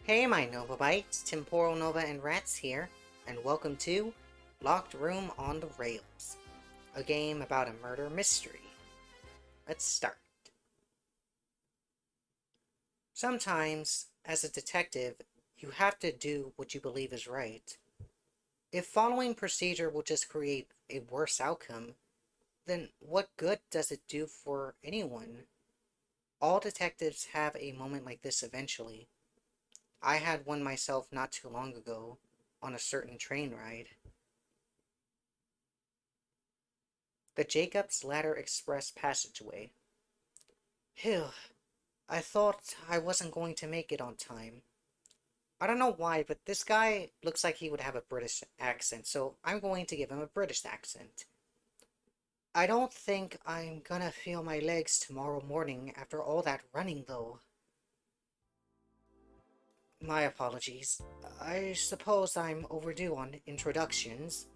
Hey my Novabites, Temporal Nova and Rats here, and welcome to Locked Room on the Rails, a game about a murder mystery. Let's start. Sometimes, as a detective, you have to do what you believe is right. If following procedure will just create a worse outcome, then what good does it do for anyone? All detectives have a moment like this eventually. I had one myself not too long ago, on a certain train ride. The Jacob's Ladder Express passageway. Phew, I thought I wasn't going to make it on time. I don't know why, but this guy looks like he would have a British accent, so I'm going to give him a British accent. I don't think I'm gonna feel my legs tomorrow morning after all that running, though. My apologies. I suppose I'm overdue on introductions.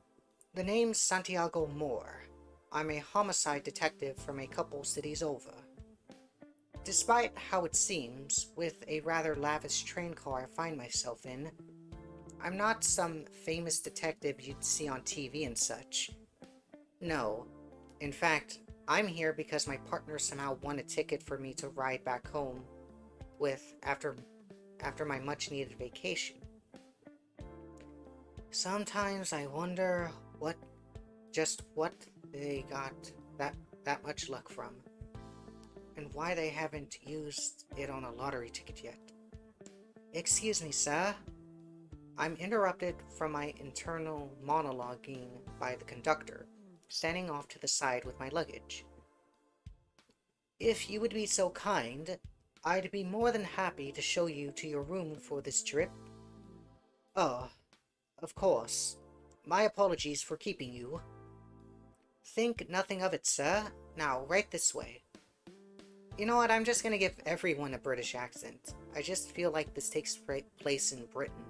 The name's Santiago Moore. I'm a homicide detective from a couple cities over. Despite how it seems, with a rather lavish train car I find myself in, I'm not some famous detective you'd see on TV and such. No. In fact, I'm here because my partner somehow won a ticket for me to ride back home with after my much-needed vacation. Sometimes I wonder what they got that much luck from, and why they haven't used it on a lottery ticket yet. Excuse me, sir. I'm interrupted from my internal monologuing by the conductor, standing off to the side with my luggage. If you would be so kind, I'd be more than happy to show you to your room for this trip. Oh, of course. My apologies for keeping you. Think nothing of it, sir. Now, right this way. You know what, I'm just gonna give everyone a British accent. I just feel like this takes place in Britain.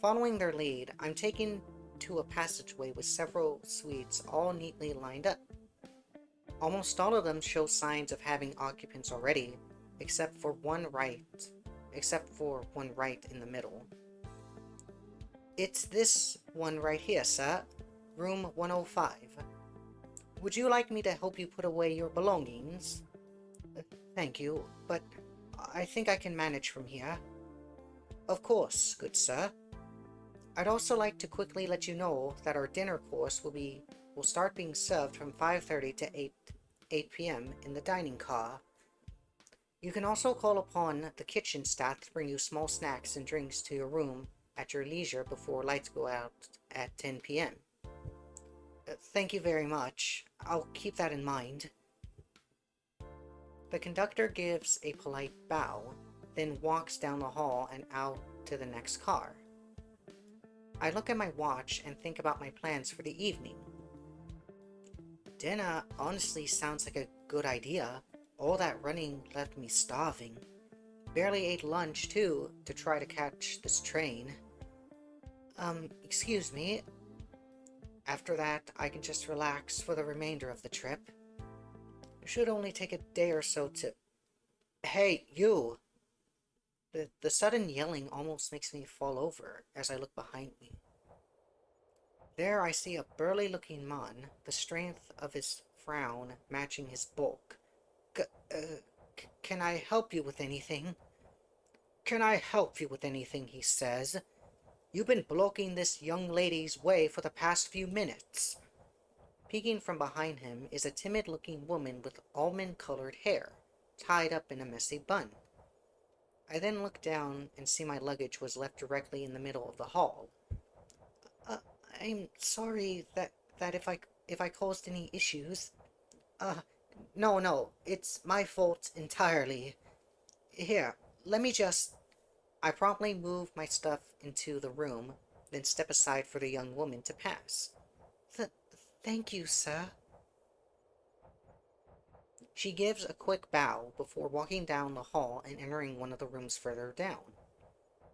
Following their lead, I'm taken to a passageway with several suites all neatly lined up. Almost all of them show signs of having occupants already, except for one right in the middle. It's this one right here, sir. Room 105. Would you like me to help you put away your belongings? Thank you, but I think I can manage from here. Of course, good sir. I'd also like to quickly let you know that our dinner course will start being served from 5:30 to 8 p.m. in the dining car. You can also call upon the kitchen staff to bring you small snacks and drinks to your room at your leisure before lights go out at 10 p.m. Thank you very much. I'll keep that in mind. The conductor gives a polite bow, then walks down the hall and out to the next car. I look at my watch and think about my plans for the evening. Dinner honestly sounds like a good idea. All that running left me starving. Barely ate lunch, too, to try to catch this train. Excuse me. After that, I can just relax for the remainder of the trip. It should only take a day or so to... Hey, you! The sudden yelling almost makes me fall over as I look behind me. There I see a burly-looking man, the strength of his frown matching his bulk. Can I help you with anything? Can I help you with anything, he says. You've been blocking this young lady's way for the past few minutes. Peeking from behind him is a timid-looking woman with almond-colored hair, tied up in a messy bun. I then look down and see my luggage was left directly in the middle of the hall. Uh, I'm sorry that if I caused any issues. Uh, no, it's my fault entirely. Here, let me just... I promptly move my stuff into the room, then step aside for the young woman to pass. Thank you, sir. She gives a quick bow before walking down the hall and entering one of the rooms further down.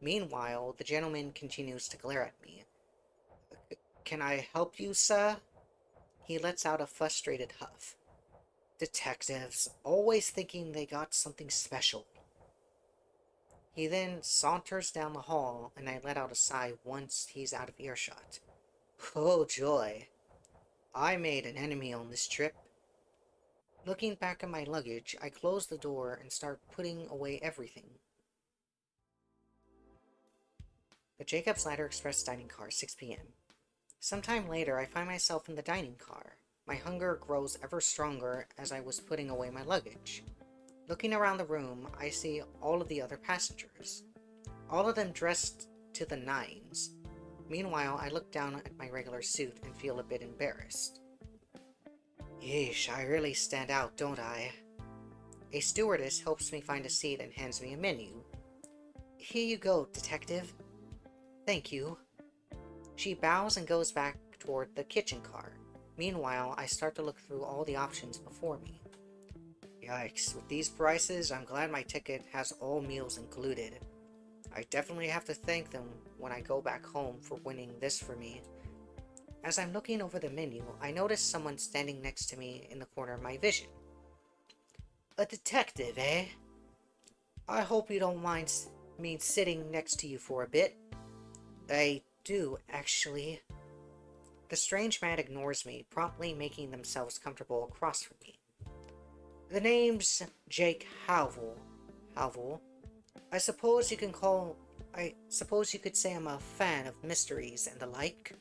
Meanwhile, the gentleman continues to glare at me. Can I help you, sir? He lets out a frustrated huff. Detectives, always thinking they got something special. He then saunters down the hall, and I let out a sigh once he's out of earshot. Oh joy! I made an enemy on this trip. Looking back at my luggage, I close the door and start putting away everything. The Jacob's Ladder Express dining car, 6 p.m. Sometime later, I find myself in the dining car. My hunger grows ever stronger as I was putting away my luggage. Looking around the room, I see all of the other passengers. All of them dressed to the nines. Meanwhile, I look down at my regular suit and feel a bit embarrassed. Yeesh, I really stand out, don't I? A stewardess helps me find a seat and hands me a menu. Here you go, detective. Thank you. She bows and goes back toward the kitchen car. Meanwhile, I start to look through all the options before me. Yikes, with these prices, I'm glad my ticket has all meals included. I definitely have to thank them when I go back home for winning this for me. As I'm looking over the menu, I notice someone standing next to me in the corner of my vision. A detective, eh? I hope you don't mind me sitting next to you for a bit. I do, actually. The strange man ignores me, promptly making themselves comfortable across from me. The name's Jake Halville. I suppose you could say I'm a fan of mysteries and the like.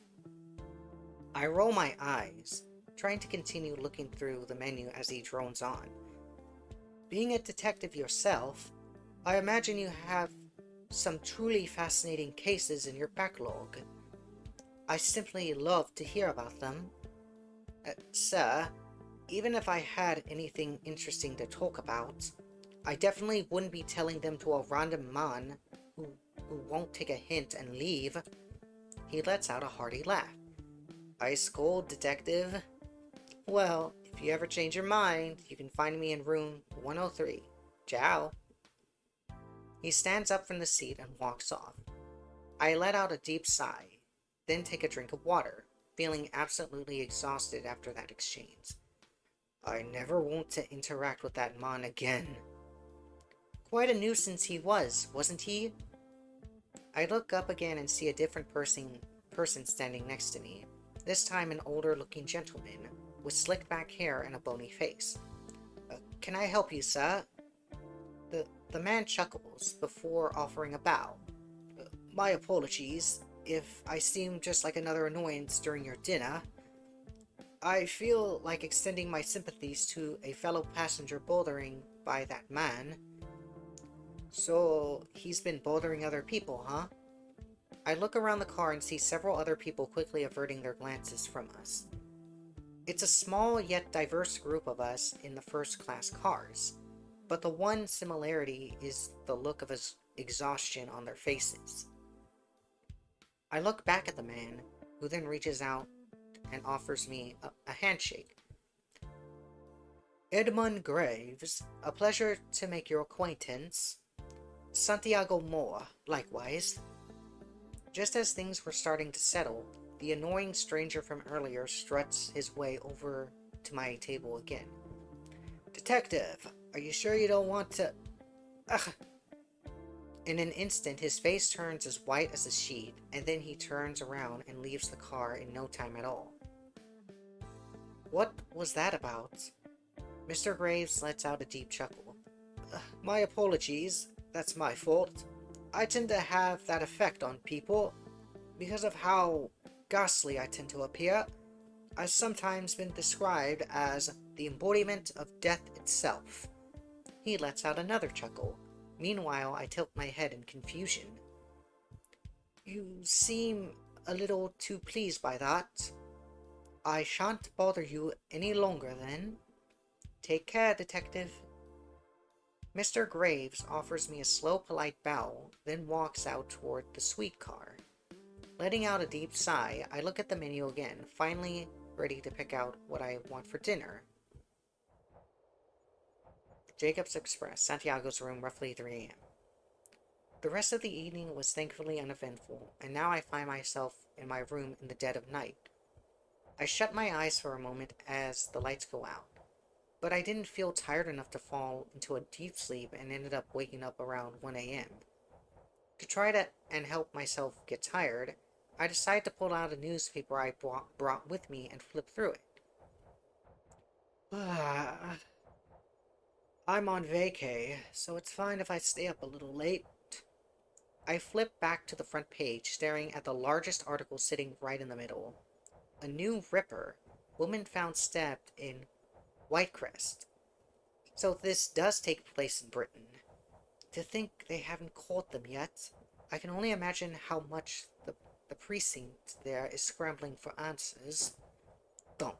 I roll my eyes, trying to continue looking through the menu as he drones on. Being a detective yourself, I imagine you have some truly fascinating cases in your backlog. I simply love to hear about them. Sir, even if I had anything interesting to talk about, I definitely wouldn't be telling them to a random man who won't take a hint and leave. He lets out a hearty laugh. Ice cold, detective. Well, if you ever change your mind, you can find me in room 103. Ciao. He stands up from the seat and walks off. I let out a deep sigh, then take a drink of water, feeling absolutely exhausted after that exchange. I never want to interact with that man again. Quite a nuisance he was, wasn't he? I look up again and see a different person standing next to me, this time an older-looking gentleman with slicked-back hair and a bony face. Can I help you, sir? The man chuckles before offering a bow. My apologies if I seem just like another annoyance during your dinner. I feel like extending my sympathies to a fellow passenger bothering by that man. So, he's been bothering other people, huh? I look around the car and see several other people quickly averting their glances from us. It's a small yet diverse group of us in the first-class cars, but the one similarity is the look of exhaustion on their faces. I look back at the man, who then reaches out and offers me a handshake. Edmund Graves, a pleasure to make your acquaintance. Santiago Moore, likewise. Just as things were starting to settle, the annoying stranger from earlier struts his way over to my table again. Detective, are you sure you don't want to... Ugh. In an instant, his face turns as white as a sheet, and then he turns around and leaves the car in no time at all. What was that about? Mr. Graves lets out a deep chuckle. My apologies, that's my fault. I tend to have that effect on people. Because of how ghastly I tend to appear, I've sometimes been described as the embodiment of death itself. He lets out another chuckle. Meanwhile, I tilt my head in confusion. You seem a little too pleased by that. I shan't bother you any longer then. Take care, detective. Mr. Graves offers me a slow, polite bow, then walks out toward the suite car. Letting out a deep sigh, I look at the menu again, finally ready to pick out what I want for dinner. Jacob's Express, Santiago's room, roughly 3 a.m. The rest of the evening was thankfully uneventful, and now I find myself in my room in the dead of night. I shut my eyes for a moment as the lights go out, but I didn't feel tired enough to fall into a deep sleep and ended up waking up around 1 a.m. To try to and help myself get tired, I decide to pull out a newspaper I brought with me and flip through it. I'm on vacay, so it's fine if I stay up a little late. I flip back to the front page, staring at the largest article sitting right in the middle. A new Ripper. Woman found stabbed in Whitecrest. So this does take place in Britain. To think they haven't caught them yet. I can only imagine how much the precinct there is scrambling for answers. Thump.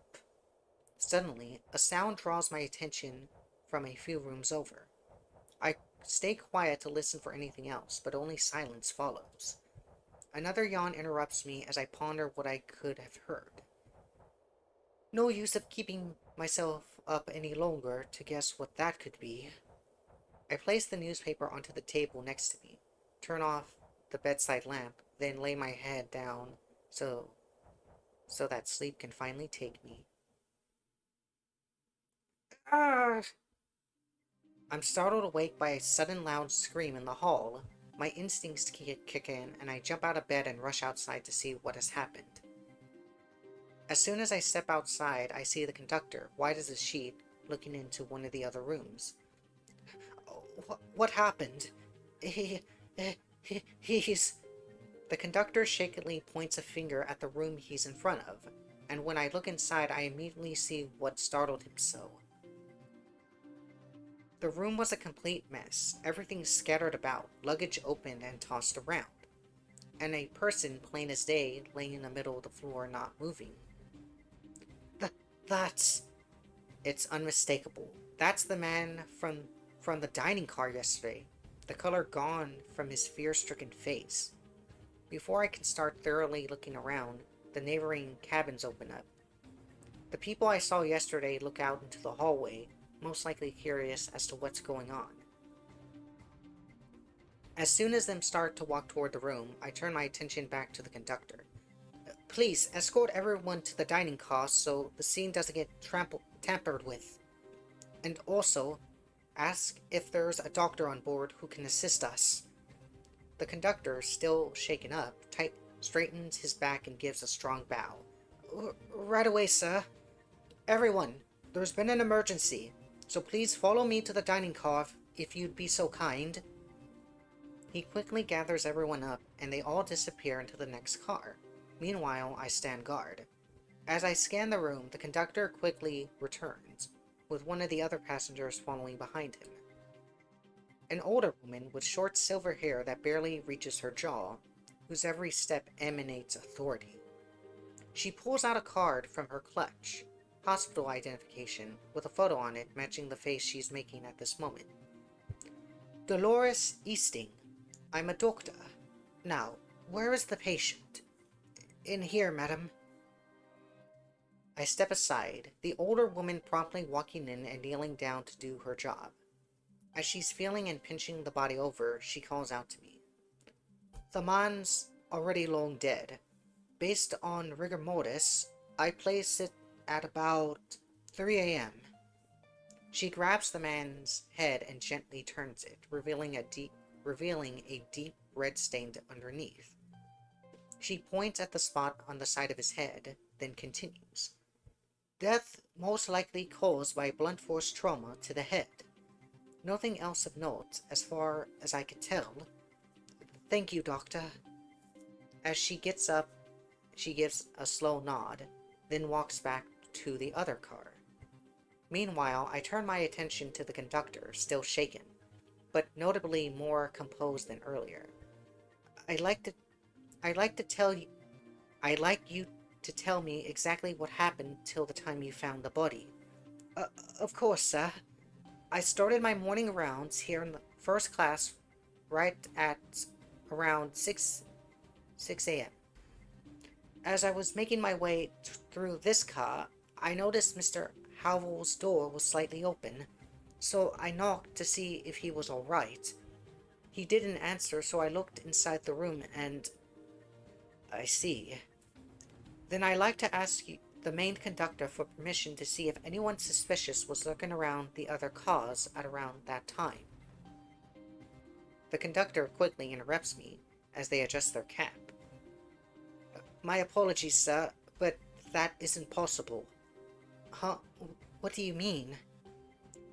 Suddenly, a sound draws my attention from a few rooms over. I stay quiet to listen for anything else, but only silence follows. Another yawn interrupts me as I ponder what I could have heard. No use of keeping myself up any longer to guess what that could be. I place the newspaper onto the table next to me, turn off the bedside lamp, then lay my head down so that sleep can finally take me. Ah! I'm startled awake by a sudden loud scream in the hall. My instincts kick in, and I jump out of bed and rush outside to see what has happened. As soon as I step outside, I see the conductor, white as a sheet, looking into one of the other rooms. Oh, what happened? He's... The conductor shakily points a finger at the room he's in front of, and when I look inside, I immediately see what startled him so. The room was a complete mess, everything scattered about, luggage opened and tossed around, and a person, plain as day, laying in the middle of the floor not moving. That's... It's unmistakable. That's the man from the dining car yesterday, the color gone from his fear-stricken face. Before I can start thoroughly looking around, the neighboring cabins open up. The people I saw yesterday look out into the hallway, most likely curious as to what's going on. As soon as them start to walk toward the room, I turn my attention back to the conductor. Please, escort everyone to the dining car so the scene doesn't get tampered with. And also, ask if there's a doctor on board who can assist us. The conductor, still shaken up, straightens his back and gives a strong bow. Right away, sir. Everyone, there's been an emergency, so please follow me to the dining car if you'd be so kind. He quickly gathers everyone up, and they all disappear into the next car. Meanwhile, I stand guard. As I scan the room, the conductor quickly returns, with one of the other passengers following behind him. An older woman with short silver hair that barely reaches her jaw, whose every step emanates authority. She pulls out a card from her clutch, hospital identification, with a photo on it matching the face she's making at this moment. Dolores Easting. I'm a doctor. Now, where is the patient? In here, madam. I step aside, the older woman promptly walking in and kneeling down to do her job. As she's feeling and pinching the body over, she calls out to me. The man's already long dead. Based on rigor mortis, I place it at about 3 a.m. She grabs the man's head and gently turns it, revealing a deep red stain underneath. She points at the spot on the side of his head, then continues. Death most likely caused by blunt force trauma to the head. Nothing else of note, as far as I could tell. Thank you, doctor. As she gets up, she gives a slow nod, then walks back to the other car. Meanwhile, I turn my attention to the conductor, still shaken, but notably more composed than earlier. I'd like you to tell me exactly what happened till the time you found the body. Of course, sir. I started my morning rounds here in the first class right at around 6 a.m. As I was making my way through this car, I noticed Mr. Howell's door was slightly open, so I knocked to see if he was all right. He didn't answer, so I looked inside the room and... I see. Then I'd like to ask you, the main conductor, for permission to see if anyone suspicious was lurking around the other cars at around that time. The conductor quickly interrupts me as they adjust their cap. My apologies, sir, but that isn't possible. Huh? What do you mean?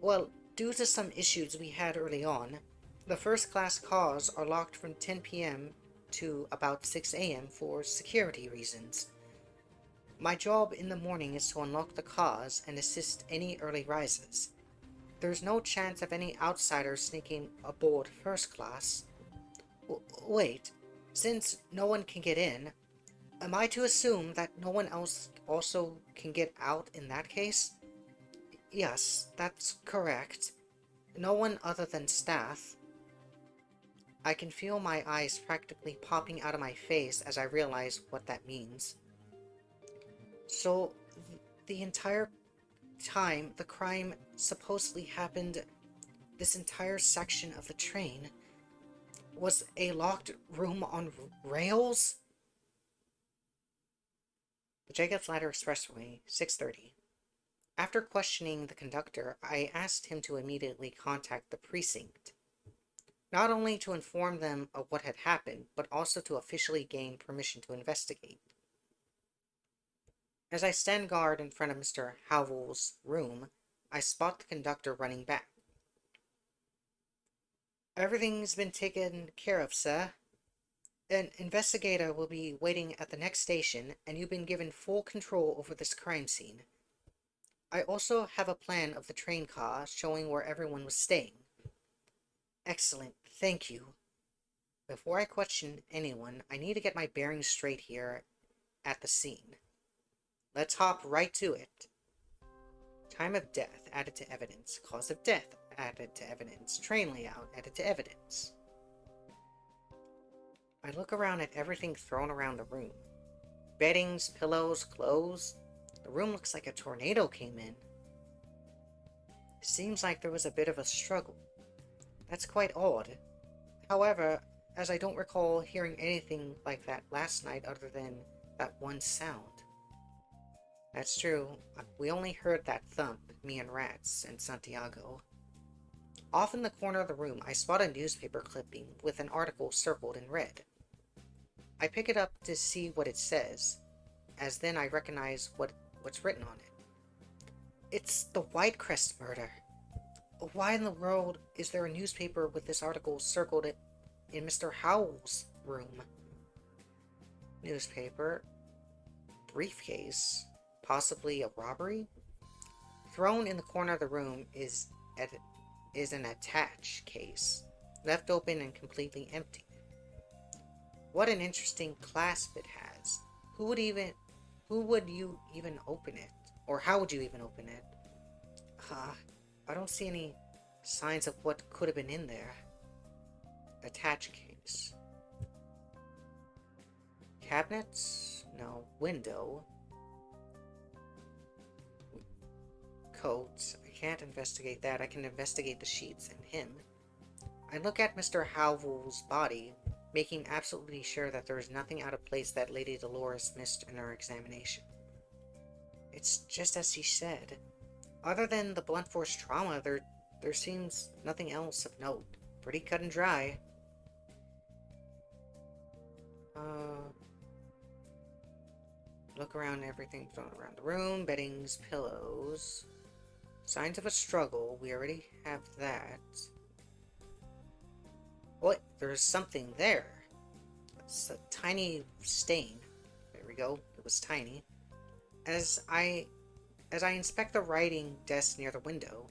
Well, due to some issues we had early on, the first-class cars are locked from 10 p.m. to about 6 a.m. for security reasons. My job in the morning is to unlock the cars and assist any early risers. There's no chance of any outsiders sneaking aboard first class. Wait, since no one can get in, am I to assume that no one else also can get out in that case? Yes, that's correct. No one other than staff. I can feel my eyes practically popping out of my face as I realize what that means. So, the entire time the crime supposedly happened, this entire section of the train was a locked room on rails? The Jacobs Ladder Expressway, 6:30. After questioning the conductor, I asked him to immediately contact the precinct, not only to inform them of what had happened, but also to officially gain permission to investigate. As I stand guard in front of Mr. Howell's room, I spot the conductor running back. Everything's been taken care of, sir. An investigator will be waiting at the next station, and you've been given full control over this crime scene. I also have a plan of the train car showing where everyone was staying. Excellent, thank you. Before I question anyone, I need to get my bearings straight here at the scene. Let's hop right to it. Time of death added to evidence. Cause of death added to evidence. Train layout added to evidence. I look around at everything thrown around the room. Beddings, pillows, clothes. The room looks like a tornado came in. Seems like there was a bit of a struggle. That's quite odd. However, as I don't recall hearing anything like that last night other than that one sound. That's true. We only heard that thump, me and Rats, and Santiago. Off in the corner of the room, I spot a newspaper clipping with an article circled in red. I pick it up to see what it says, as then I recognize what's written on it. It's the Whitecrest murder. Why in the world is there a newspaper with this article circled in Mr. Howell's room? Newspaper. Briefcase. Possibly a robbery? Thrown in the corner of the room is an attached case, left open and completely empty. What an interesting clasp it has. Who would you even open it? Or how would you even open it? I don't see any signs of what could have been in there. Attached case. Cabinets? No. Window. Coats. I can't investigate that. I can investigate the sheets and him. I look at Mr. Howell's body, making absolutely sure that there is nothing out of place that Lady Dolores missed in her examination. It's just as she said. Other than the blunt force trauma, there seems nothing else of note. Pretty cut and dry. Look around everything thrown around the room. Beddings, pillows. Signs of a struggle. We already have that. What? There's something there. It's a tiny stain. There we go. It was tiny. As I inspect the writing desk near the window,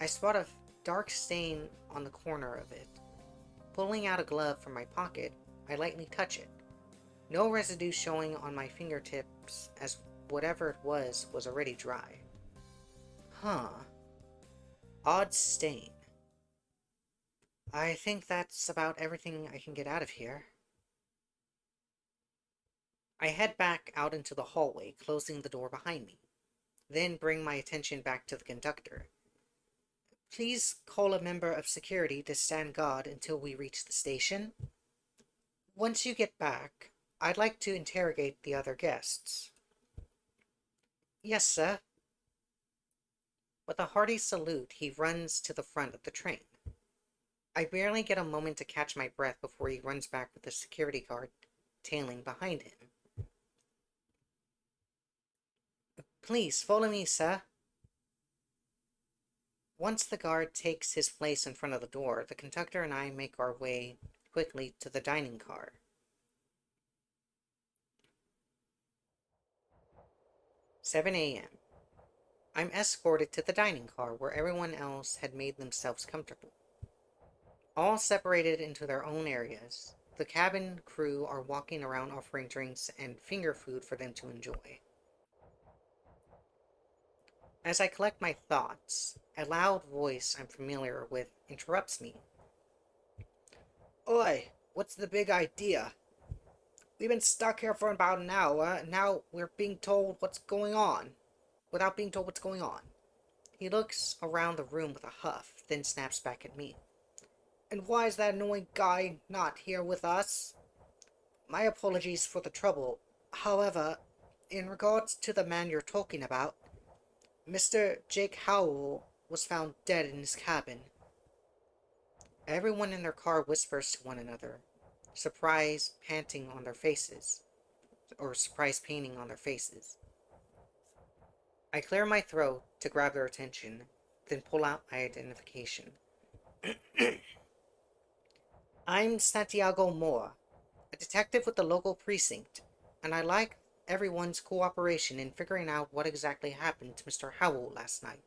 I spot a dark stain on the corner of it. Pulling out a glove from my pocket, I lightly touch it. No residue showing on my fingertips, as whatever it was already dry. Huh. Odd stain. I think that's about everything I can get out of here. I head back out into the hallway, closing the door behind me. Then bring my attention back to the conductor. Please call a member of security to stand guard until we reach the station. Once you get back, I'd like to interrogate the other guests. Yes, sir. With a hearty salute, he runs to the front of the train. I barely get a moment to catch my breath before he runs back with the security guard tailing behind him. Please, follow me, sir. Once the guard takes his place in front of the door, the conductor and I make our way quickly to the dining car. 7 a.m. I'm escorted to the dining car where everyone else had made themselves comfortable. All separated into their own areas, the cabin crew are walking around offering drinks and finger food for them to enjoy. As I collect my thoughts, a loud voice I'm familiar with interrupts me. Oi, what's the big idea? We've been stuck here for about an hour, and now we're being told what's going on. Without being told what's going on. He looks around the room with a huff, then snaps back at me. And why is that annoying guy not here with us? My apologies for the trouble. However, in regards to the man you're talking about, Mr. Jake Howell was found dead in his cabin. Everyone in their car whispers to one another, surprise painting on their faces. I clear my throat to grab their attention, then pull out my identification. I'm Santiago Moore, a detective with the local precinct, and I like everyone's cooperation in figuring out what exactly happened to Mr. Howell last night.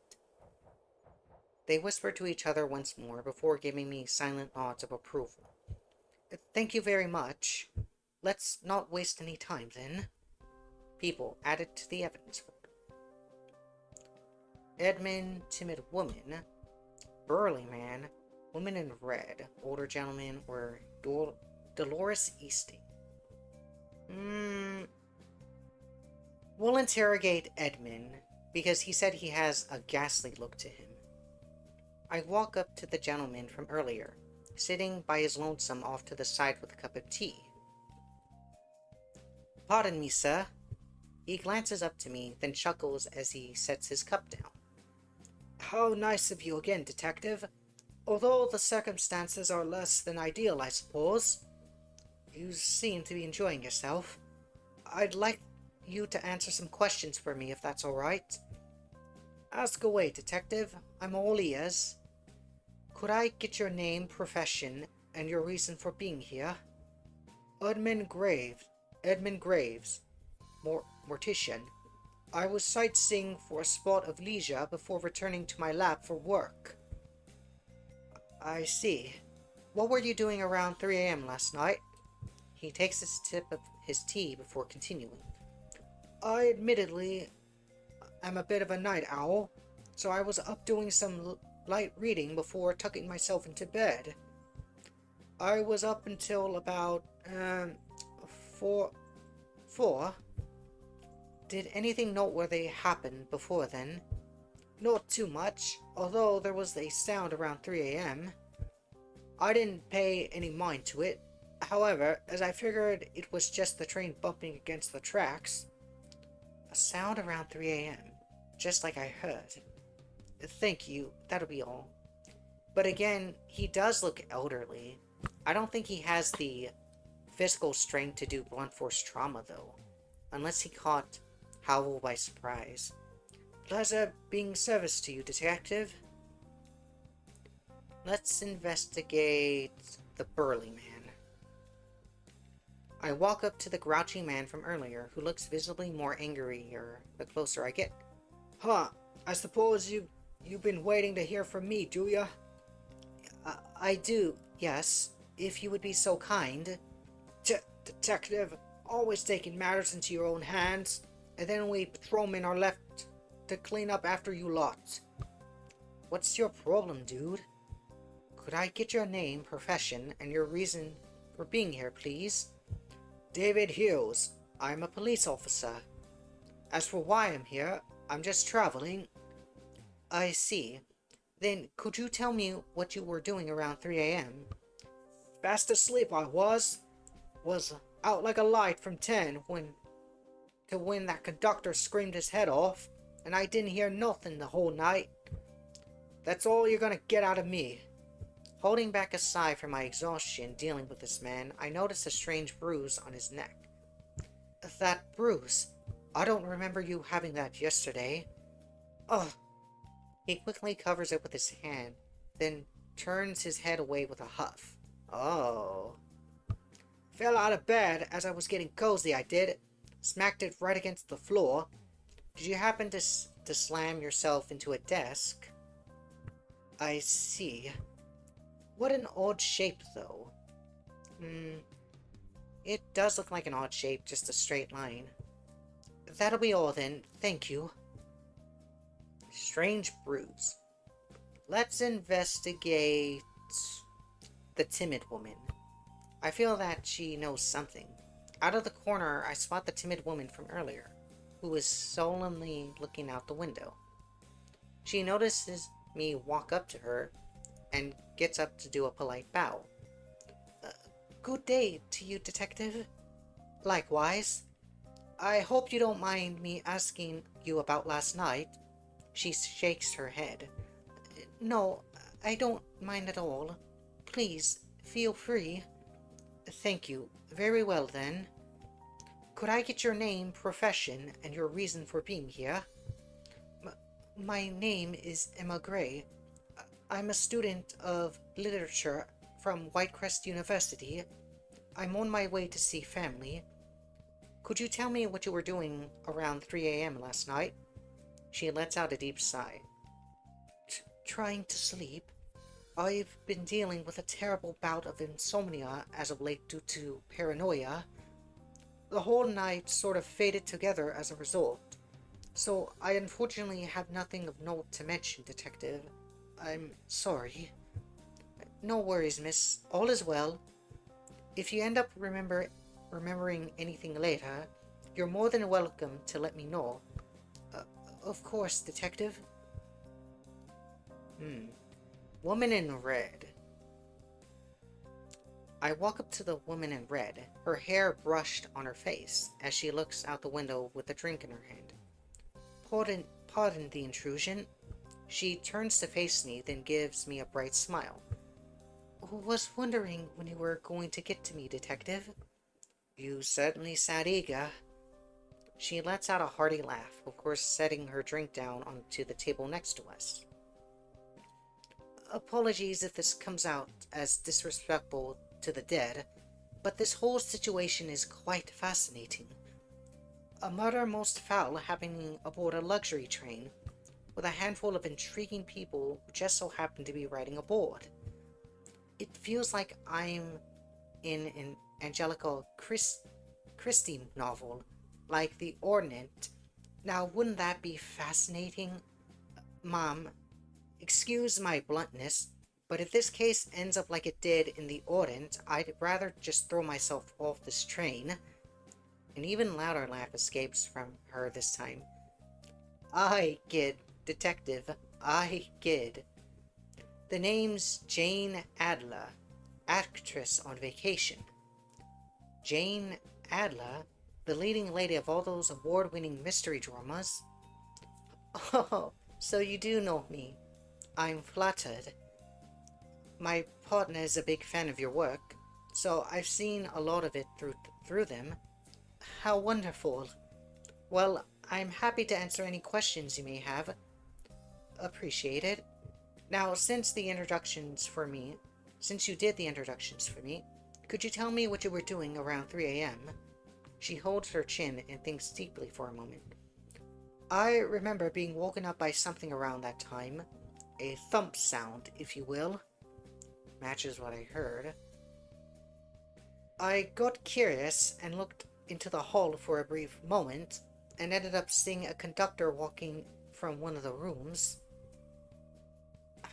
They whisper to each other once more before giving me silent nods of approval. Thank you very much. Let's not waste any time, then. People added to the evidence. Edmund, timid woman. Burly man. Woman in red. Older gentleman or Dolores Easting. We'll interrogate Edmund, because he said he has a ghastly look to him. I walk up to the gentleman from earlier, sitting by his lonesome off to the side with a cup of tea. Pardon me, sir. He glances up to me, then chuckles as he sets his cup down. How nice of you again, detective. Although the circumstances are less than ideal, I suppose. You seem to be enjoying yourself. I'd like you to answer some questions for me, if that's all right. Ask away, detective. I'm all ears. Could I get your name, profession, and your reason for being here? Edmund Graves. Mortician. I was sightseeing for a spot of leisure before returning to my lab for work. I see. What were you doing around 3 a.m. last night? He takes a sip of his tea before continuing. I admittedly am a bit of a night owl, so I was up doing some light reading before tucking myself into bed. I was up until about, 4. Did anything noteworthy happen before then? Not too much, although there was a sound around 3 a.m. I didn't pay any mind to it. However, as I figured it was just the train bumping against the tracks. A sound around 3 a.m., just like I heard. Thank you, that'll be all. But again, he does look elderly. I don't think he has the physical strength to do blunt force trauma, though. Unless he caught Howell by surprise. Pleasure being service to you, detective. Let's investigate the burly man. I walk up to the grouchy man from earlier, who looks visibly more angrier the closer I get. Huh, I suppose you've been waiting to hear from me, do ya? I do, yes, if you would be so kind. Detective, always taking matters into your own hands, and then we patrolmen are left to clean up after you lot. What's your problem, dude? Could I get your name, profession, and your reason for being here, please? David Hughes. I'm a police officer. As for why I'm here, I'm just traveling. I see. Then, could you tell me what you were doing around 3 a.m.? Fast asleep I was. Was out like a light from 10 when that conductor screamed his head off, and I didn't hear nothing the whole night. That's all you're gonna get out of me. Holding back a sigh from my exhaustion dealing with this man, I noticed a strange bruise on his neck. That bruise? I don't remember you having that yesterday. Ugh. He quickly covers it with his hand, then turns his head away with a huff. Oh. Fell out of bed as I was getting cozy, I did. Smacked it right against the floor. Did you happen to slam yourself into a desk? I see. What an odd shape, though. It does look like an odd shape, just a straight line. That'll be all then, thank you. Strange bruise. Let's investigate the timid woman. I feel that she knows something. Out of the corner, I spot the timid woman from earlier, who is solemnly looking out the window. She notices me walk up to her and gets up to do a polite bow. Good day to you, Detective. Likewise. I hope you don't mind me asking you about last night. She shakes her head. No, I don't mind at all. Please, feel free. Thank you. Very well, then. Could I get your name, profession, and your reason for being here? My name is Emma Gray. I'm a student of literature from Whitecrest University. I'm on my way to see family. Could you tell me what you were doing around 3 a.m. last night? She lets out a deep sigh. Trying to sleep. I've been dealing with a terrible bout of insomnia as of late due to paranoia. The whole night sort of faded together as a result. So I unfortunately have nothing of note to mention, Detective. I'm sorry. No worries, miss. All is well. If you end up remembering anything later, you're more than welcome to let me know. Of course, Detective. Woman in red. I walk up to the woman in red, her hair brushed on her face, as she looks out the window with a drink in her hand. Pardon the intrusion. She turns to face me, then gives me a bright smile. Was wondering when you were going to get to me, Detective. You certainly sound eager. She lets out a hearty laugh, of course setting her drink down onto the table next to us. Apologies if this comes out as disrespectful to the dead, but this whole situation is quite fascinating. A murder most foul happening aboard a luxury train, with a handful of intriguing people who just so happen to be riding aboard. It feels like I'm in an Angelica Christie novel, like The Ordinant. Now, wouldn't that be fascinating? Mom, excuse my bluntness, but if this case ends up like it did in The Ordinant, I'd rather just throw myself off this train. An even louder laugh escapes from her this time. I kid, Detective, I kid. The name's Jane Adler, actress on vacation. Jane Adler, the leading lady of all those award-winning mystery dramas? Oh, so you do know me. I'm flattered. My partner is a big fan of your work, so I've seen a lot of it through them. How wonderful. Well, I'm happy to answer any questions you may have. Appreciate it. Now, since you did the introductions for me, could you tell me what you were doing around 3 a.m.? She holds her chin and thinks deeply for a moment. I remember being woken up by something around that time. A thump sound, if you will. Matches what I heard. I got curious and looked into the hall for a brief moment, and ended up seeing a conductor walking from one of the rooms.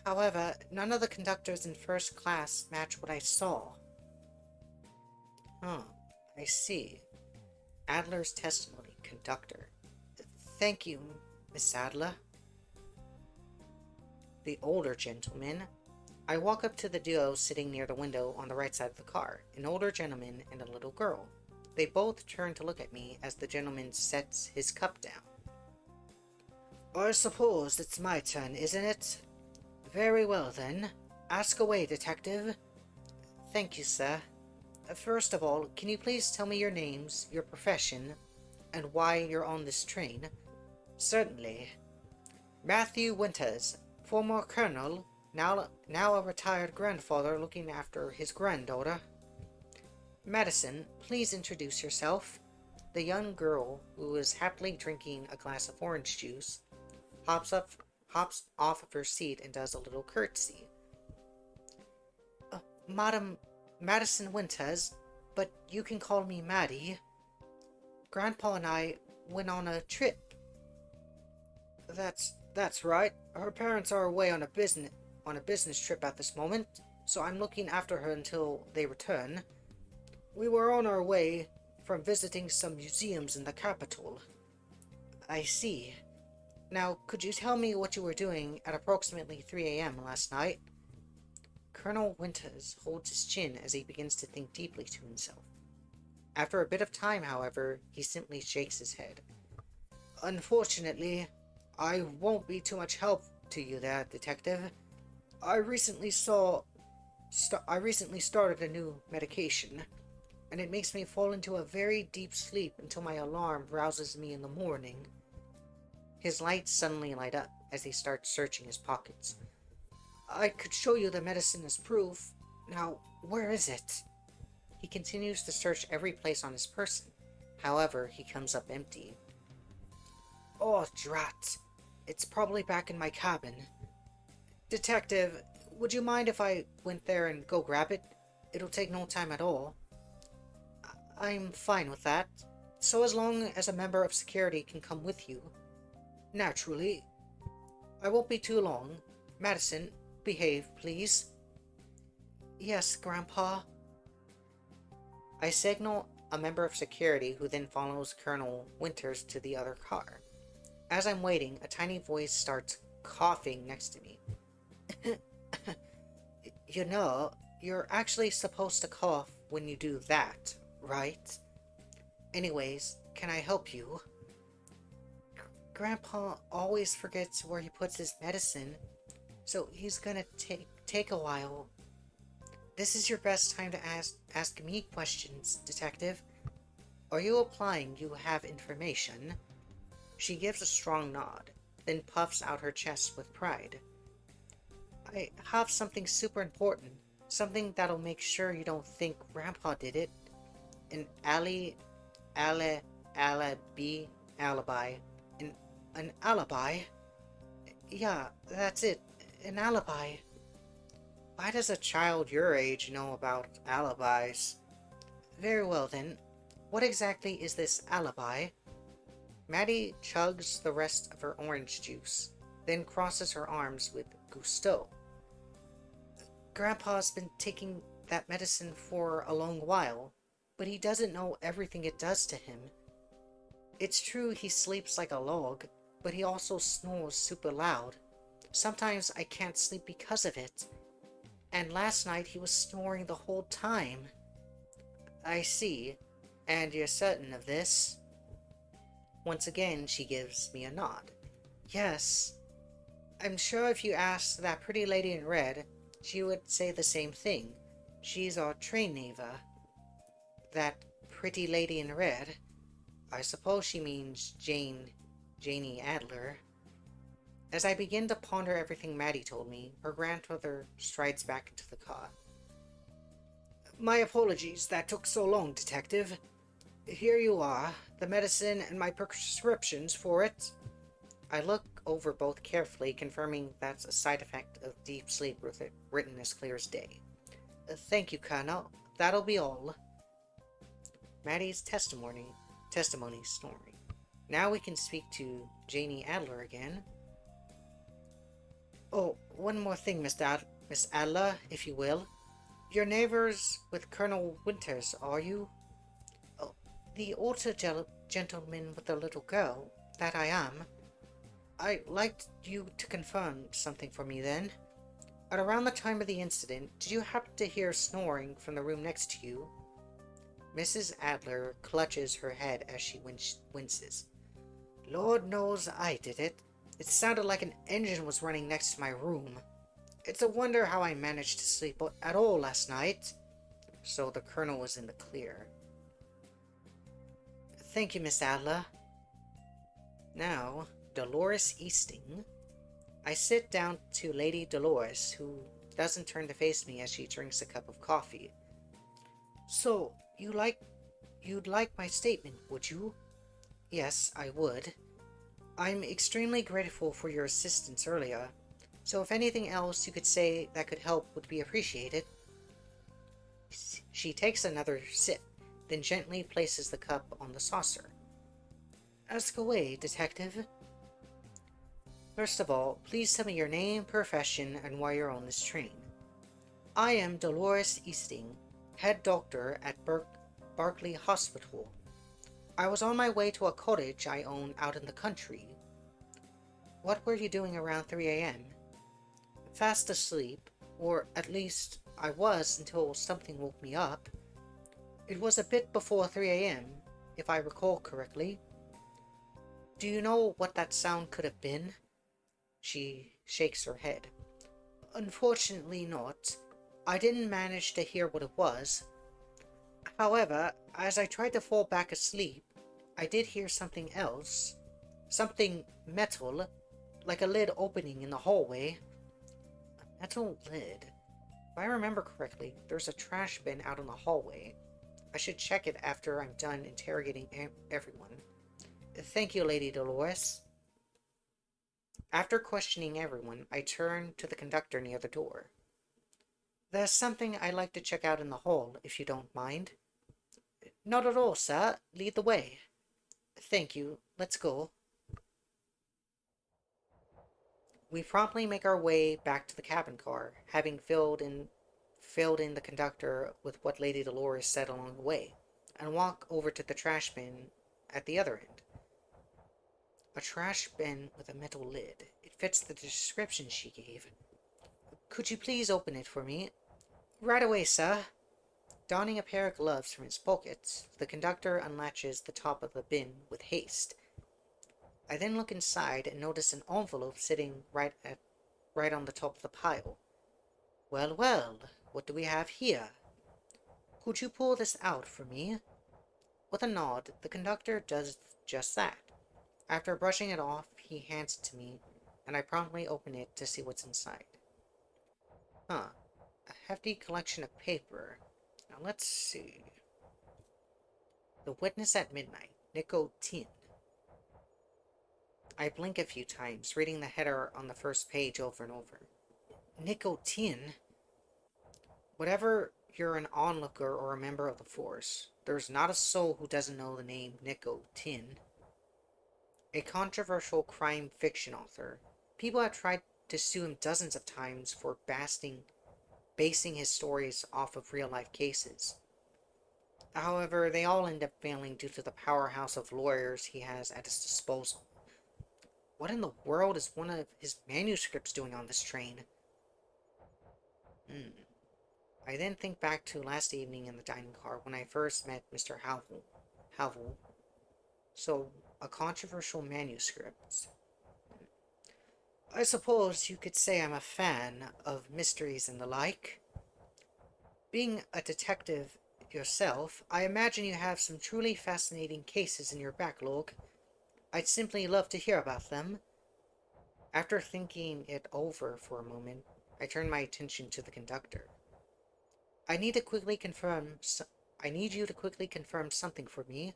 However, none of the conductors in first class match what I saw. I see. Adler's testimony, conductor. Thank you, Miss Adler. The older gentleman. I walk up to the duo sitting near the window on the right side of the car, an older gentleman and a little girl. They both turn to look at me as the gentleman sets his cup down. I suppose it's my turn, isn't it? Very well, then. Ask away, detective. Thank you, sir. First of all, can you please tell me your names, your profession, and why you're on this train? Certainly. Matthew Winters, former colonel, now a retired grandfather looking after his granddaughter. Madison, please introduce yourself. The young girl, who is happily drinking a glass of orange juice, hops off of her seat and does a little curtsy. Madam Madison Winters, but you can call me Maddie. Grandpa and I went on a trip. That's right. Her parents are away on a business trip at this moment, so I'm looking after her until they return. We were on our way from visiting some museums in the capital. I see. Now, could you tell me what you were doing at approximately 3 a.m. last night? Colonel Winters holds his chin as he begins to think deeply to himself. After a bit of time, however, he simply shakes his head. Unfortunately, I won't be too much help to you there, detective. I recently started a new medication, and it makes me fall into a very deep sleep until my alarm rouses me in the morning. His lights suddenly light up as he starts searching his pockets. I could show you the medicine as proof. Now, where is it? He continues to search every place on his person. However, he comes up empty. Oh, drat. It's probably back in my cabin. Detective, would you mind if I went there and go grab it? It'll take no time at all. I'm fine with that. So as long as a member of security can come with you. Naturally. I won't be too long. Madison, behave, please. Yes, Grandpa. I signal a member of security who then follows Colonel Winters to the other car. As I'm waiting, a tiny voice starts coughing next to me. You know, you're actually supposed to cough when you do that, right? Anyways, can I help you? Grandpa always forgets where he puts his medicine, so he's gonna take a while. This is your best time to ask me questions, detective. Are you implying you have information? She gives a strong nod, then puffs out her chest with pride. I have something super important, something that'll make sure you don't think Grandpa did it. An alibi. An alibi? Yeah, that's it. An alibi. Why does a child your age know about alibis? Very well then. What exactly is this alibi? Maddie chugs the rest of her orange juice, then crosses her arms with gusto. Grandpa's been taking that medicine for a long while, but he doesn't know everything it does to him. It's true he sleeps like a log, but he also snores super loud. Sometimes I can't sleep because of it. And last night he was snoring the whole time. I see. And you're certain of this? Once again, she gives me a nod. Yes. I'm sure if you asked that pretty lady in red, she would say the same thing. She's our train neighbor. That pretty lady in red? I suppose she means Janie Adler. As I begin to ponder everything Maddie told me, her grandmother strides back into the car. My apologies that took so long, detective. Here you are, the medicine and my prescriptions for it. I look over both carefully, confirming that's a side effect of deep sleep written as clear as day. Thank you, Colonel. That'll be all. Maddie's testimony snoring. Now we can speak to Janie Adler again. Oh, one more thing, Miss Adler, if you will. You're neighbors with Colonel Winters, are you? Oh, the older gentleman with the little girl, that I am. I'd like you to confirm something for me then. At around the time of the incident, did you happen to hear snoring from the room next to you? Mrs. Adler clutches her head as she winces. Lord knows I did it. It sounded like an engine was running next to my room. It's a wonder how I managed to sleep at all last night. So the Colonel was in the clear. Thank you, Miss Adler. Now, Dolores Easting. I sit down to Lady Dolores, who doesn't turn to face me as she drinks a cup of coffee. So, you'd like my statement, would you? Yes, I would. I'm extremely grateful for your assistance earlier, so if anything else you could say that could help would be appreciated. She takes another sip, then gently places the cup on the saucer. Ask away, detective. First of all, please tell me your name, profession, and why you're on this train. I am Dolores Easting, head doctor at Berkeley Hospital. I was on my way to a cottage I own out in the country. What were you doing around 3 a.m.? Fast asleep, or at least I was until something woke me up. It was a bit before 3 a.m., if I recall correctly. Do you know what that sound could have been? She shakes her head. Unfortunately not. I didn't manage to hear what it was. However, as I tried to fall back asleep, I did hear something else. Something metal, like a lid opening in the hallway. A metal lid? If I remember correctly, there's a trash bin out in the hallway. I should check it after I'm done interrogating everyone. Thank you, Lady Dolores. After questioning everyone, I turn to the conductor near the door. There's something I'd like to check out in the hall, if you don't mind. Not at all, sir. Lead the way. Thank you. Let's go. We promptly make our way back to the cabin car, having filled in the conductor with what Lady Dolores said along the way, and walk over to the trash bin at the other end. A trash bin with a metal lid. It fits the description she gave. Could you please open it for me? Right away, sir. Donning a pair of gloves from his pockets, the conductor unlatches the top of the bin with haste. I then look inside and notice an envelope sitting right on the top of the pile. Well, well, what do we have here? Could you pull this out for me? With a nod, the conductor does just that. After brushing it off, he hands it to me, and I promptly open it to see what's inside. A hefty collection of paper. Now let's see. The Witness at Midnight, Nicotine. I blink a few times, reading the header on the first page over and over. Nicotine? Whatever you're an onlooker or a member of the Force, there's not a soul who doesn't know the name Nicotine. A controversial crime fiction author. People have tried to sue him dozens of times for basing his stories off of real-life cases. However, they all end up failing due to the powerhouse of lawyers he has at his disposal. What in the world is one of his manuscripts doing on this train? I then think back to last evening in the dining car when I first met Mr. Havel. So, a controversial manuscript. I suppose you could say I'm a fan of mysteries and the like. Being a detective yourself, I imagine you have some truly fascinating cases in your backlog. I'd simply love to hear about them. After thinking it over for a moment, I turn my attention to the conductor. I need you to quickly confirm something for me.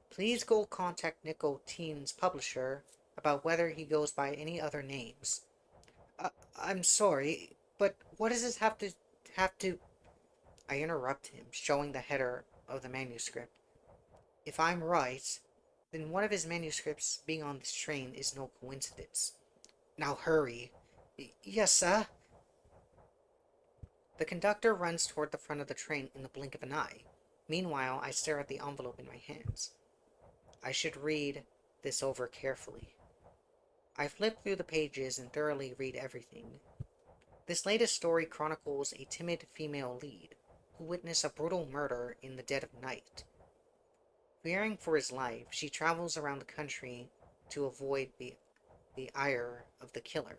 Please go contact Nicotine's publisher about whether he goes by any other names. I'm sorry, but what does this have to... I interrupt him, showing the header of the manuscript. If I'm right, then one of his manuscripts being on this train is no coincidence. Now hurry. Yes, sir. The conductor runs toward the front of the train in the blink of an eye. Meanwhile, I stare at the envelope in my hands. I should read this over carefully. I flip through the pages and thoroughly read everything. This latest story chronicles a timid female lead who witnessed a brutal murder in the dead of night. Fearing for his life, she travels around the country to avoid the ire of the killer.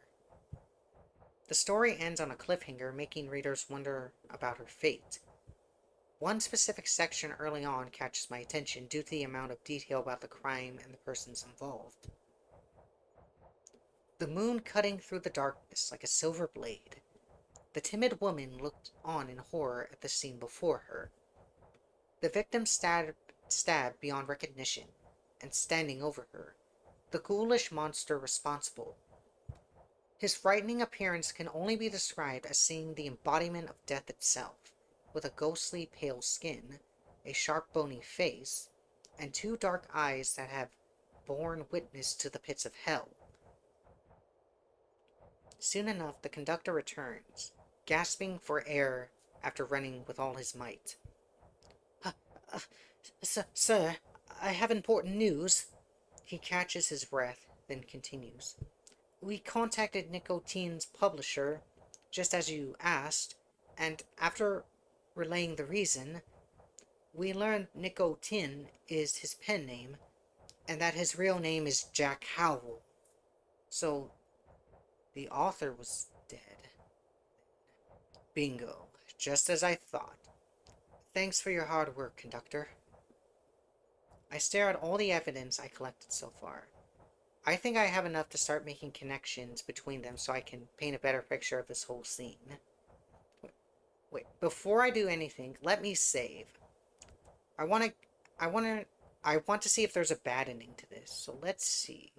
The story ends on a cliffhanger, making readers wonder about her fate. One specific section early on catches my attention due to the amount of detail about the crime and the persons involved. The moon cutting through the darkness like a silver blade. The timid woman looked on in horror at the scene before her. The victim stabbed beyond recognition, and standing over her, the ghoulish monster responsible. His frightening appearance can only be described as seeing the embodiment of death itself, with a ghostly pale skin, a sharp bony face, and two dark eyes that have borne witness to the pits of hell. Soon enough, the conductor returns, gasping for air after running with all his might. Uh, uh, sir, I have important news. He catches his breath, then continues. We contacted Nicotine's publisher, just as you asked, and after relaying the reason, we learned Nicotine is his pen name, and that his real name is Jack Howell. So, the author was dead. Bingo, just as I thought. Thanks for your hard work, conductor. I stare at all the evidence I collected so far. I think I have enough to start making connections between them so I can paint a better picture of this whole scene. Wait, before I do anything, let me save. I want to see if there's a bad ending to this. So let's see.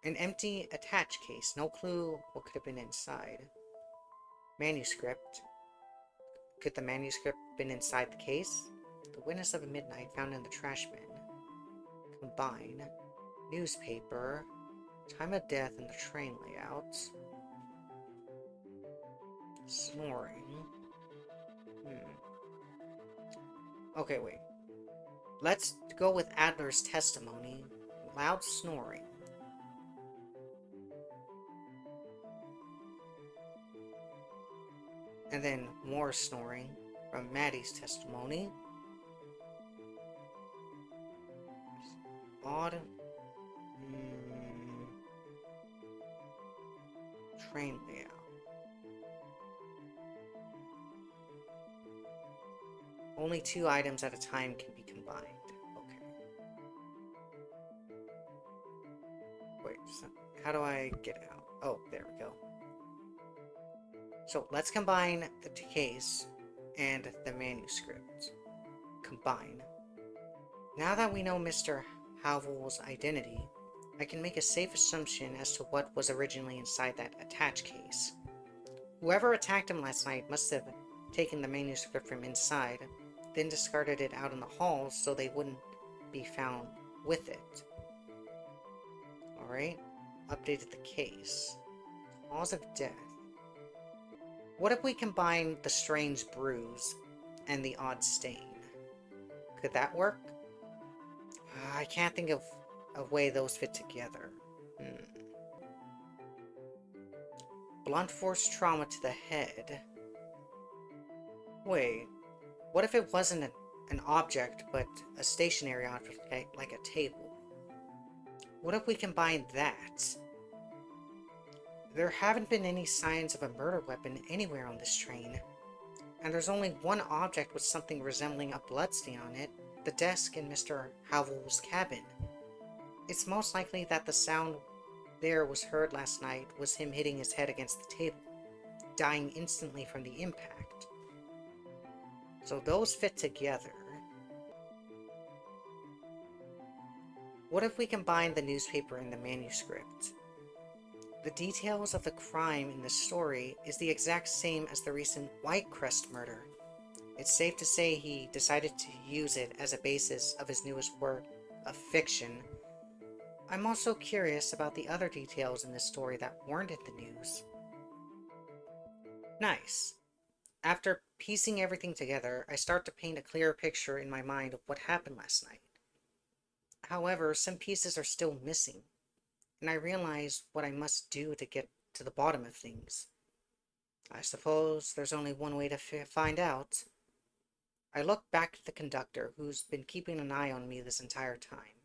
An empty attached case. No clue what could have been inside. Manuscript. Could the manuscript have been inside the case? The Witness of Midnight found in the trash bin. Combine. Newspaper. Time of death and the train layout. Snoring. Okay, wait. Let's go with Adler's testimony. Loud snoring. And then more snoring from Maddie's testimony. Odd. Train layout. Only 2 items at a time can be combined. Okay. Wait, so how do I get out? Oh, there we go. So let's combine the case and the manuscript. Combine. Now that we know Mr. Howell's identity, I can make a safe assumption as to what was originally inside that attached case. Whoever attacked him last night must have taken the manuscript from inside, then discarded it out in the hall so they wouldn't be found with it. Alright, updated the case. Cause of death. What if we combine the strange bruise and the odd stain? Could that work? I can't think of a way those fit together. Blunt force trauma to the head. Wait, what if it wasn't an object, but a stationary object, like a table? What if we combine that? There haven't been any signs of a murder weapon anywhere on this train. And there's only one object with something resembling a bloodstain on it, the desk in Mr. Howell's cabin. It's most likely that the sound there was heard last night was him hitting his head against the table, dying instantly from the impact. So those fit together. What if we combine the newspaper and the manuscript? The details of the crime in the story is the exact same as the recent Whitecrest murder. It's safe to say he decided to use it as a basis of his newest work of fiction. I'm also curious about the other details in this story that weren't in the news. Nice. After piecing everything together, I start to paint a clearer picture in my mind of what happened last night. However, some pieces are still missing, and I realize what I must do to get to the bottom of things. I suppose there's only one way to find out. I look back at the conductor, who's been keeping an eye on me this entire time.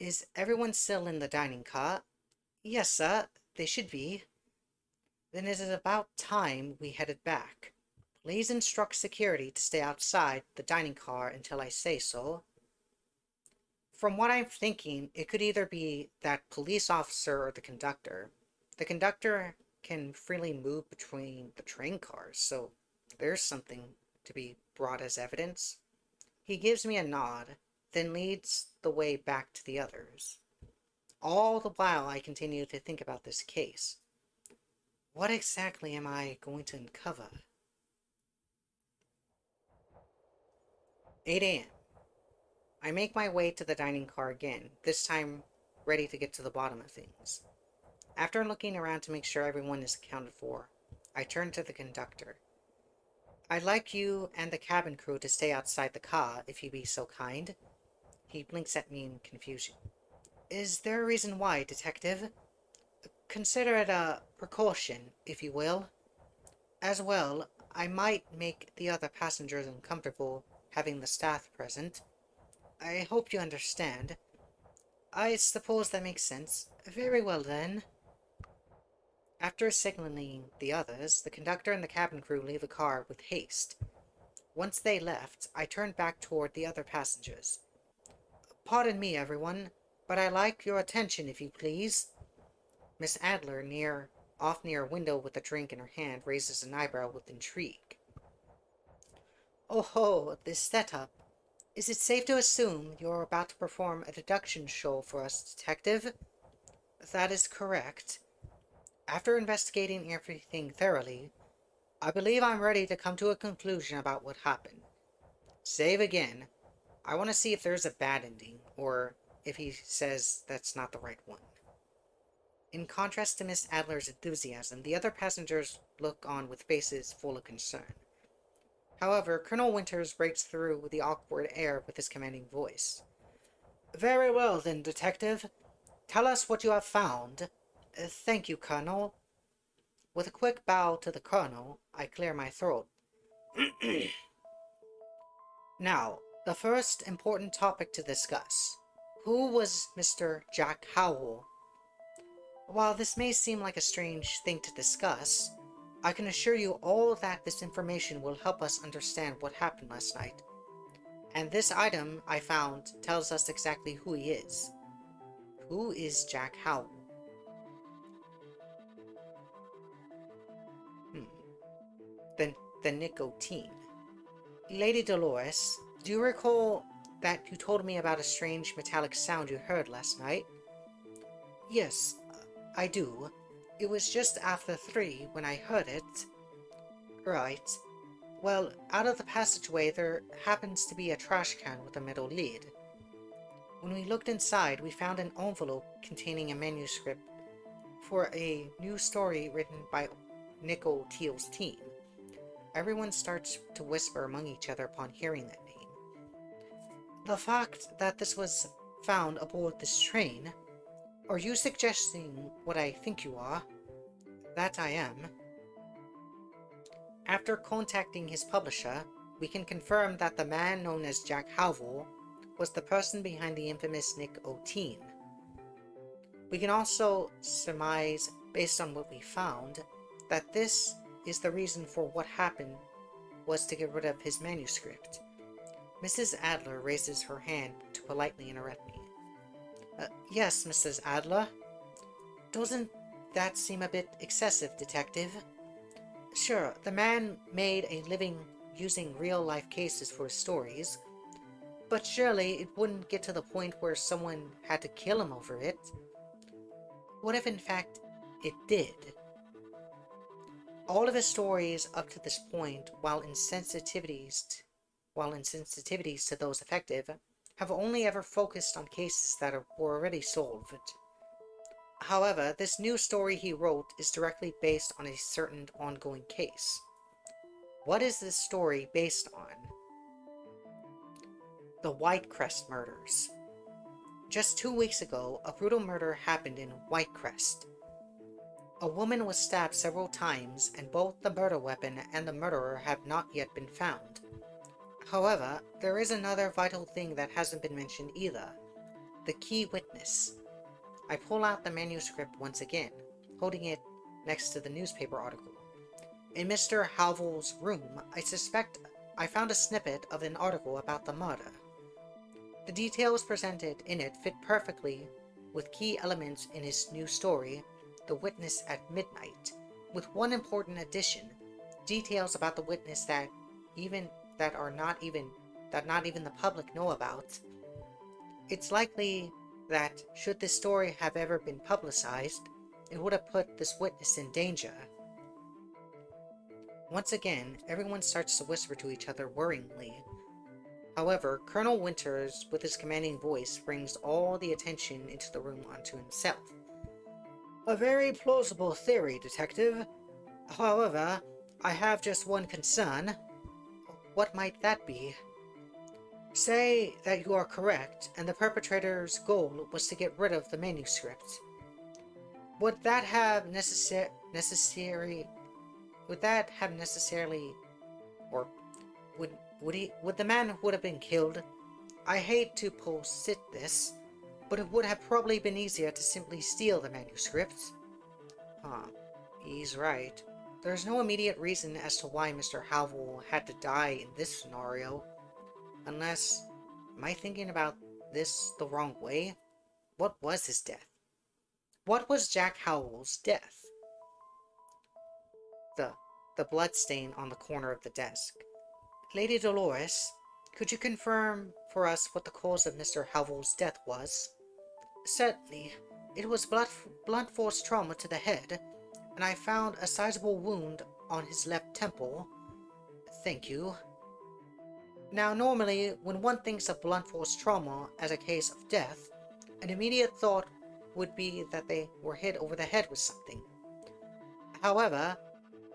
Is everyone still in the dining car? Yes, sir, they should be. Then it is about time we headed back. Please instruct security to stay outside the dining car until I say so. From what I'm thinking, it could either be that police officer or the conductor. The conductor can freely move between the train cars, so there's something to be brought as evidence. He gives me a nod, then leads the way back to the others. All the while I continue to think about this case. What exactly am I going to uncover? 8 a.m. I make my way to the dining car again, this time ready to get to the bottom of things. After looking around to make sure everyone is accounted for, I turn to the conductor. I'd like you and the cabin crew to stay outside the car, if you be so kind. He blinks at me in confusion. Is there a reason why, detective? Consider it a precaution, if you will. As well, I might make the other passengers uncomfortable having the staff present. I hope you understand. I suppose that makes sense. Very well, then. After signaling the others, the conductor and the cabin crew leave the car with haste. Once they left, I turned back toward the other passengers. Pardon me, everyone, but I'd like your attention, if you please. Miss Adler, off near a window with a drink in her hand, raises an eyebrow with intrigue. Oh ho, this setup. Is it safe to assume you're about to perform a deduction show for us, detective? That is correct. After investigating everything thoroughly, I believe I'm ready to come to a conclusion about what happened. Save again. I want to see if there's a bad ending, or if he says that's not the right one. In contrast to Miss Adler's enthusiasm, the other passengers look on with faces full of concern. However, Colonel Winters breaks through the awkward air with his commanding voice. Very well, then, detective. Tell us what you have found. Thank you, Colonel. With a quick bow to the Colonel, I clear my throat. Now, the first important topic to discuss. Who was Mr. Jack Howell? While this may seem like a strange thing to discuss, I can assure you all that this information will help us understand what happened last night. And this item I found tells us exactly who he is. Who is Jack Howell? The nicotine. Lady Dolores, do you recall that you told me about a strange metallic sound you heard last night? Yes, I do. It was just after 3 when I heard it. Right. Well, out of the passageway there happens to be a trash can with a metal lid. When we looked inside, we found an envelope containing a manuscript for a new story written by Nico Teal's team. Everyone starts to whisper among each other upon hearing that name. The fact that this was found aboard this train, are you suggesting what I think you are? That I am. After contacting his publisher, we can confirm that the man known as Jack Howell was the person behind the infamous Nick O'Teen. We can also surmise, based on what we found, that this is the reason for what happened was to get rid of his manuscript. Mrs. Adler raises her hand to politely interrupt me. Yes, Mrs. Adler? Doesn't that seem a bit excessive, detective? Sure, the man made a living using real-life cases for his stories, but surely it wouldn't get to the point where someone had to kill him over it. What if, in fact, it did? All of his stories up to this point, while insensitivities to those affected, have only ever focused on cases that were already solved. However, this new story he wrote is directly based on a certain ongoing case. What is this story based on? The Whitecrest murders. Just 2 weeks ago, a brutal murder happened in Whitecrest. A woman was stabbed several times, and both the murder weapon and the murderer have not yet been found. However, there is another vital thing that hasn't been mentioned either. The key witness. I pull out the manuscript once again, holding it next to the newspaper article. In Mr. Halvol's room, I suspect I found a snippet of an article about the murder. The details presented in it fit perfectly with key elements in his new story, The Witness at Midnight, with one important addition: details about the witness that not even the public know about. It's likely that, should this story have ever been publicized, it would have put this witness in danger. Once again, everyone starts to whisper to each other worryingly. However, Colonel Winters, with his commanding voice, brings all the attention into the room onto himself. A very plausible theory, Detective. However, I have just one concern. What might that be? Say that you are correct, and the perpetrator's goal was to get rid of the manuscript. Would that have necessarily, or would the man who would have been killed? I hate to posit this, but it would have probably been easier to simply steal the manuscript. Huh, he's right. There's no immediate reason as to why Mr. Halvol had to die in this scenario. Unless, am I thinking about this the wrong way? What was his death? What was Jack Howell's death? The bloodstain on the corner of the desk. Lady Dolores, could you confirm for us what the cause of Mr. Halvol's death was? Certainly. It was blunt force trauma to the head, and I found a sizable wound on his left temple. Thank you. Now, normally, when one thinks of blunt force trauma as a case of death, an immediate thought would be that they were hit over the head with something. However,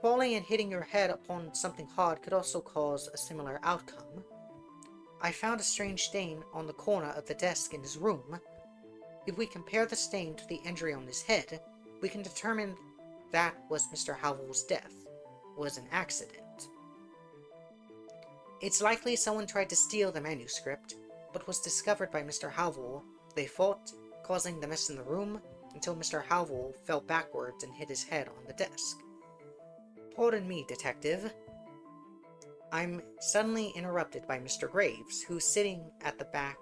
falling and hitting your head upon something hard could also cause a similar outcome. I found a strange stain on the corner of the desk in his room. If we compare the stain to the injury on his head, we can determine that was Mr. Halvol's death, was an accident. It's likely someone tried to steal the manuscript, but was discovered by Mr. Halvol. They fought, causing the mess in the room, until Mr. Halvol fell backwards and hit his head on the desk. Pardon me, Detective. I'm suddenly interrupted by Mr. Graves, who's sitting at the back,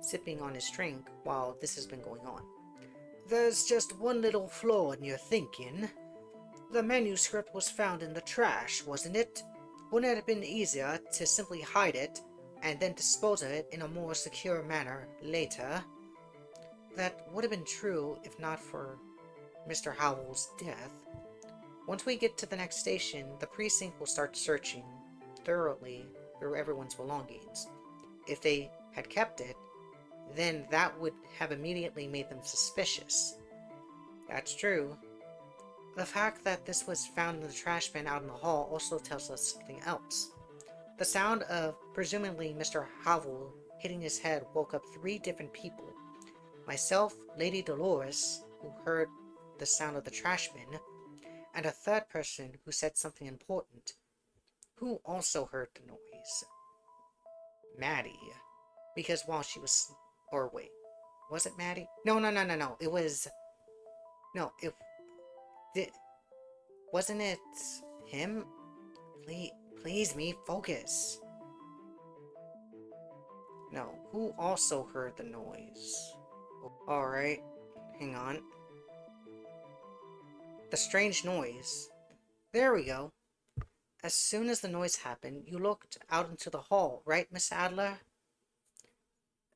sipping on his drink while this has been going on. There's just one little flaw in your thinking. The manuscript was found in the trash, wasn't it? Wouldn't it have been easier to simply hide it, and then dispose of it in a more secure manner later? That would have been true if not for Mr. Howell's death. Once we get to the next station, the precinct will start searching thoroughly through everyone's belongings. If they had kept it, then that would have immediately made them suspicious. That's true. The fact that this was found in the trash bin out in the hall also tells us something else. The sound of, presumably, Mr. Howell hitting his head woke up 3 different people. Myself, Lady Dolores, who heard the sound of the trash bin, and a third person who said something important, who also heard the noise. Maddie. Because while she was... Or wait, was it Maddie? No. It was... No, wasn't it him? Please me, focus. No, who also heard the noise? Alright, hang on. The strange noise. There we go. As soon as the noise happened, you looked out into the hall, right, Miss Adler?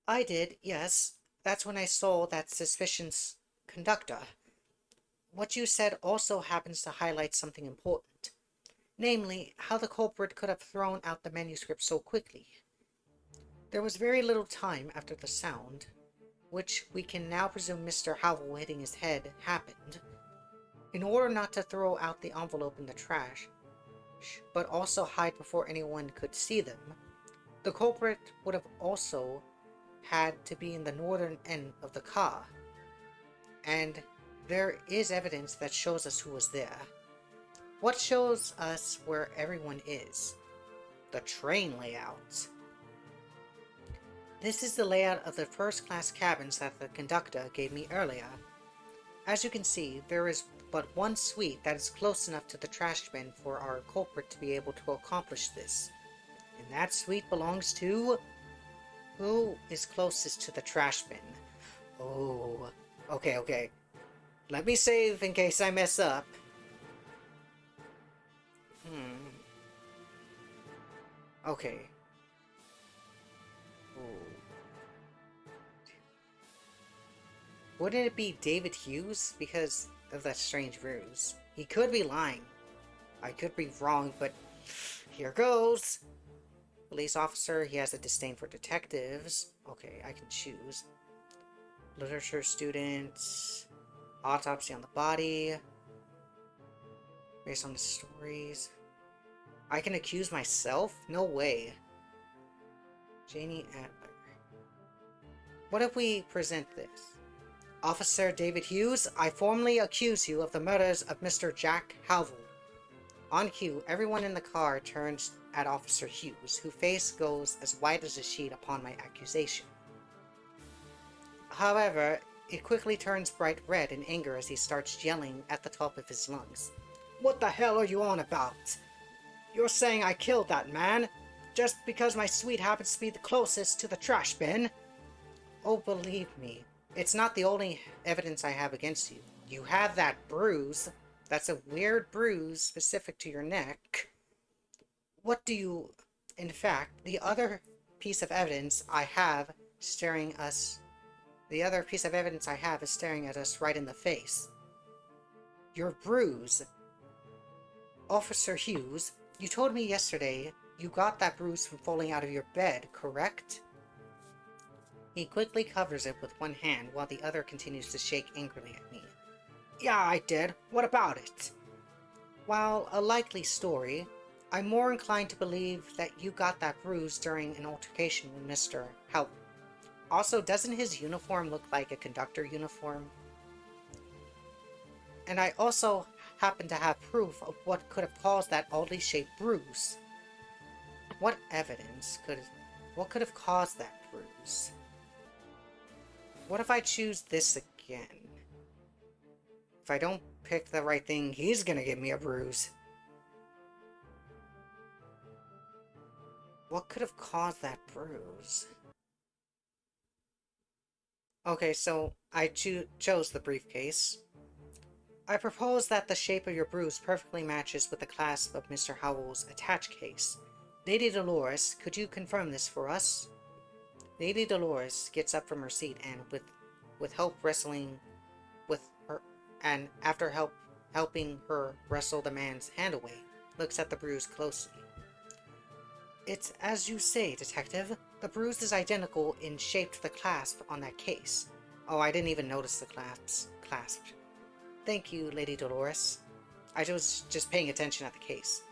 I did, yes. That's when I saw that suspicious conductor. What you said also happens to highlight something important. Namely, how the culprit could have thrown out the manuscript so quickly. There was very little time after the sound, which we can now presume Mr. Howell hitting his head happened, in order not to throw out the envelope in the trash, but also hide before anyone could see them. The culprit would have also had to be in the northern end of the car, and there is evidence that shows us who was there. What shows us where everyone is? The train layout. This is the layout of the first-class cabins that the conductor gave me earlier. As you can see, there is but one suite that is close enough to the trash bin for our culprit to be able to accomplish this. And that suite belongs to... Who is closest to the trash bin? Oh, okay. Let me save in case I mess up. Okay. Ooh. Wouldn't it be David Hughes because of that strange ruse? He could be lying. I could be wrong, but here goes. Police officer, he has a disdain for detectives. Okay, I can choose. Literature student. Autopsy on the body. Based on the stories. I can accuse myself? No way. Janie Adler. What if we present this? Officer David Hughes, I formally accuse you of the murders of Mr. Jack Halvell. On cue, everyone in the car turns at Officer Hughes, whose face goes as white as a sheet upon my accusation. However, it quickly turns bright red in anger as he starts yelling at the top of his lungs. What the hell are you on about? You're saying I killed that man, just because my suite happens to be the closest to the trash bin? Oh, believe me, it's not the only evidence I have against you. You have that bruise. That's a weird bruise specific to your neck. What do you... In fact, the other piece of evidence I have is staring at us right in the face. Your bruise. Officer Hughes, you told me yesterday you got that bruise from falling out of your bed, correct? He quickly covers it with one hand while the other continues to shake angrily at me. Yeah, I did. What about it? While a likely story, I'm more inclined to believe that you got that bruise during an altercation with Mr. Halvell. Also, doesn't his uniform look like a conductor uniform? And I also happen to have proof of what could have caused that oddly shaped bruise. What could have caused that bruise? What if I choose this again? If I don't pick the right thing, he's gonna give me a bruise. What could have caused that bruise? Okay, so I chose the briefcase. I propose that the shape of your bruise perfectly matches with the clasp of Mr. Howell's attached case. Lady Dolores, could you confirm this for us? Lady Dolores gets up from her seat and, with help wrestling with her, and after helping her wrestle the man's hand away, looks at the bruise closely. It's as you say, Detective. The bruise is identical in shape to the clasp on that case. Oh, I didn't even notice the clasp. Thank you, Lady Dolores. I was just paying attention at the case.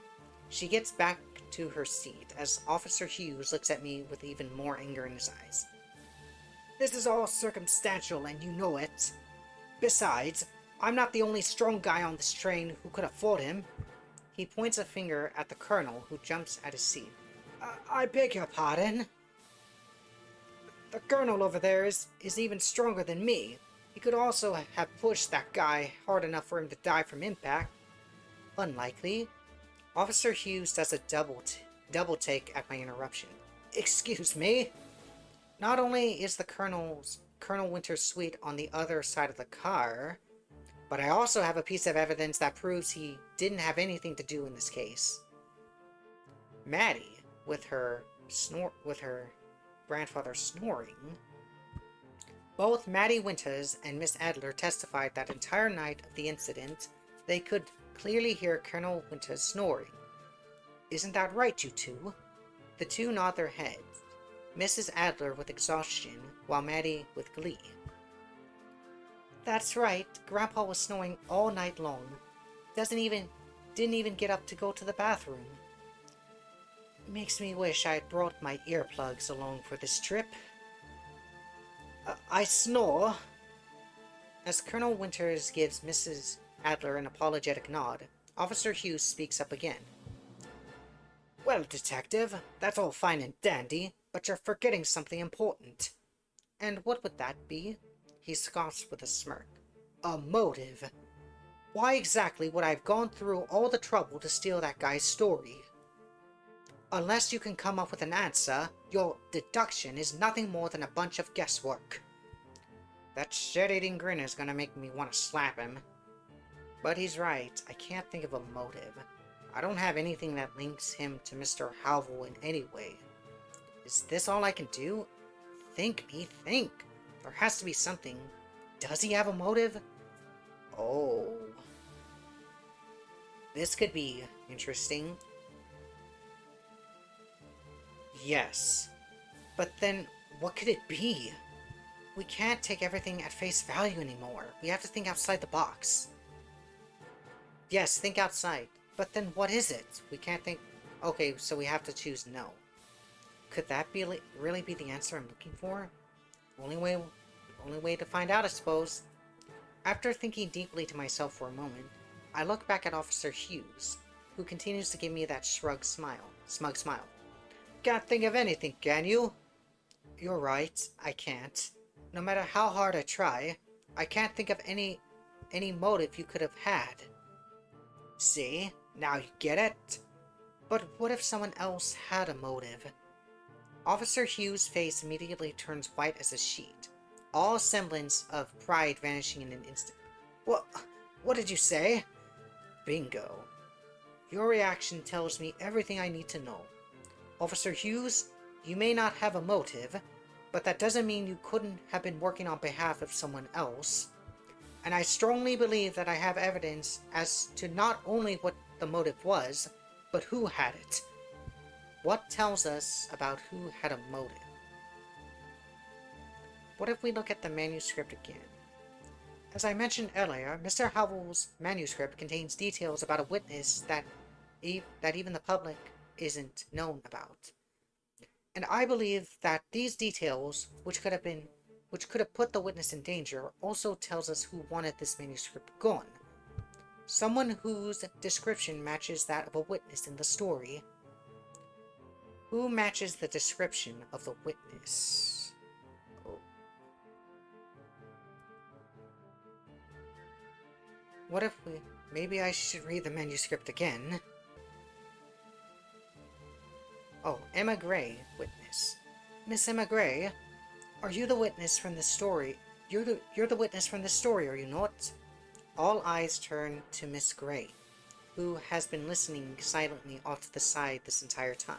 She gets back to her seat as Officer Hughes looks at me with even more anger in his eyes. This is all circumstantial and you know it. Besides, I'm not the only strong guy on this train who could have fought him. He points a finger at the Colonel, who jumps at his seat. I beg your pardon? The Colonel over there is even stronger than me. He could also have pushed that guy hard enough for him to die from impact. Unlikely. Officer Hughes does a double take at my interruption. Excuse me? Not only is the Colonel Winter's suite on the other side of the car, but I also have a piece of evidence that proves he didn't have anything to do in this case. Maddie, with her grandfather snoring. Both Maddie Winters and Miss Adler testified that entire night of the incident, they could clearly hear Colonel Winters snoring. Isn't that right, you two? The two nod their heads, Mrs. Adler with exhaustion, while Maddie with glee. That's right, Grandpa was snoring all night long. Didn't even get up to go to the bathroom. Makes me wish I had brought my earplugs along for this trip. I snore. As Colonel Winters gives Mrs. Adler an apologetic nod, Officer Hughes speaks up again. Well, Detective, that's all fine and dandy, But you're forgetting something important. And what would that be? He scoffs with a smirk. A motive. Why exactly would I have gone through all the trouble to steal that guy's story? Unless you can come up with an answer, your deduction is nothing more than a bunch of guesswork. That shit-eating grin is gonna make me want to slap him. But he's right, I can't think of a motive. I don't have anything that links him to Mr. Halvel in any way. Is this all I can do? Think, me, think. There has to be something. Does he have a motive? Oh. This could be interesting. Yes. But then, what could it be? We can't take everything at face value anymore. We have to think outside the box. Yes, think outside. But then what is it? We can't think... Okay, so we have to choose no. Could that be really be the answer I'm looking for? Only way to find out, I suppose. After thinking deeply to myself for a moment, I look back at Officer Hughes, who continues to give me that smug smile. Can't think of anything, can you? You're right, I can't. No matter how hard I try, I can't think of any motive you could have had. See? Now you get it? But what if someone else had a motive? Officer Hughes' face immediately turns white as a sheet, all semblance of pride vanishing in an instant. What did you say? Bingo. Your reaction tells me everything I need to know. Officer Hughes, you may not have a motive, but that doesn't mean you couldn't have been working on behalf of someone else. And I strongly believe that I have evidence as to not only what the motive was, but who had it. What tells us about who had a motive? What if we look at the manuscript again? As I mentioned earlier, Mr. Howell's manuscript contains details about a witness that even the public isn't known about. And I believe that these details, which could have put the witness in danger, also tells us who wanted this manuscript gone. Someone whose description matches that of a witness in the story. Who matches the description of the witness? Oh. What if we... Maybe I should read the manuscript again. Oh, Emma Gray, witness. Miss Emma Gray, are you the witness from the story? You're the witness from the story, are you not? All eyes turn to Miss Gray, who has been listening silently off to the side this entire time.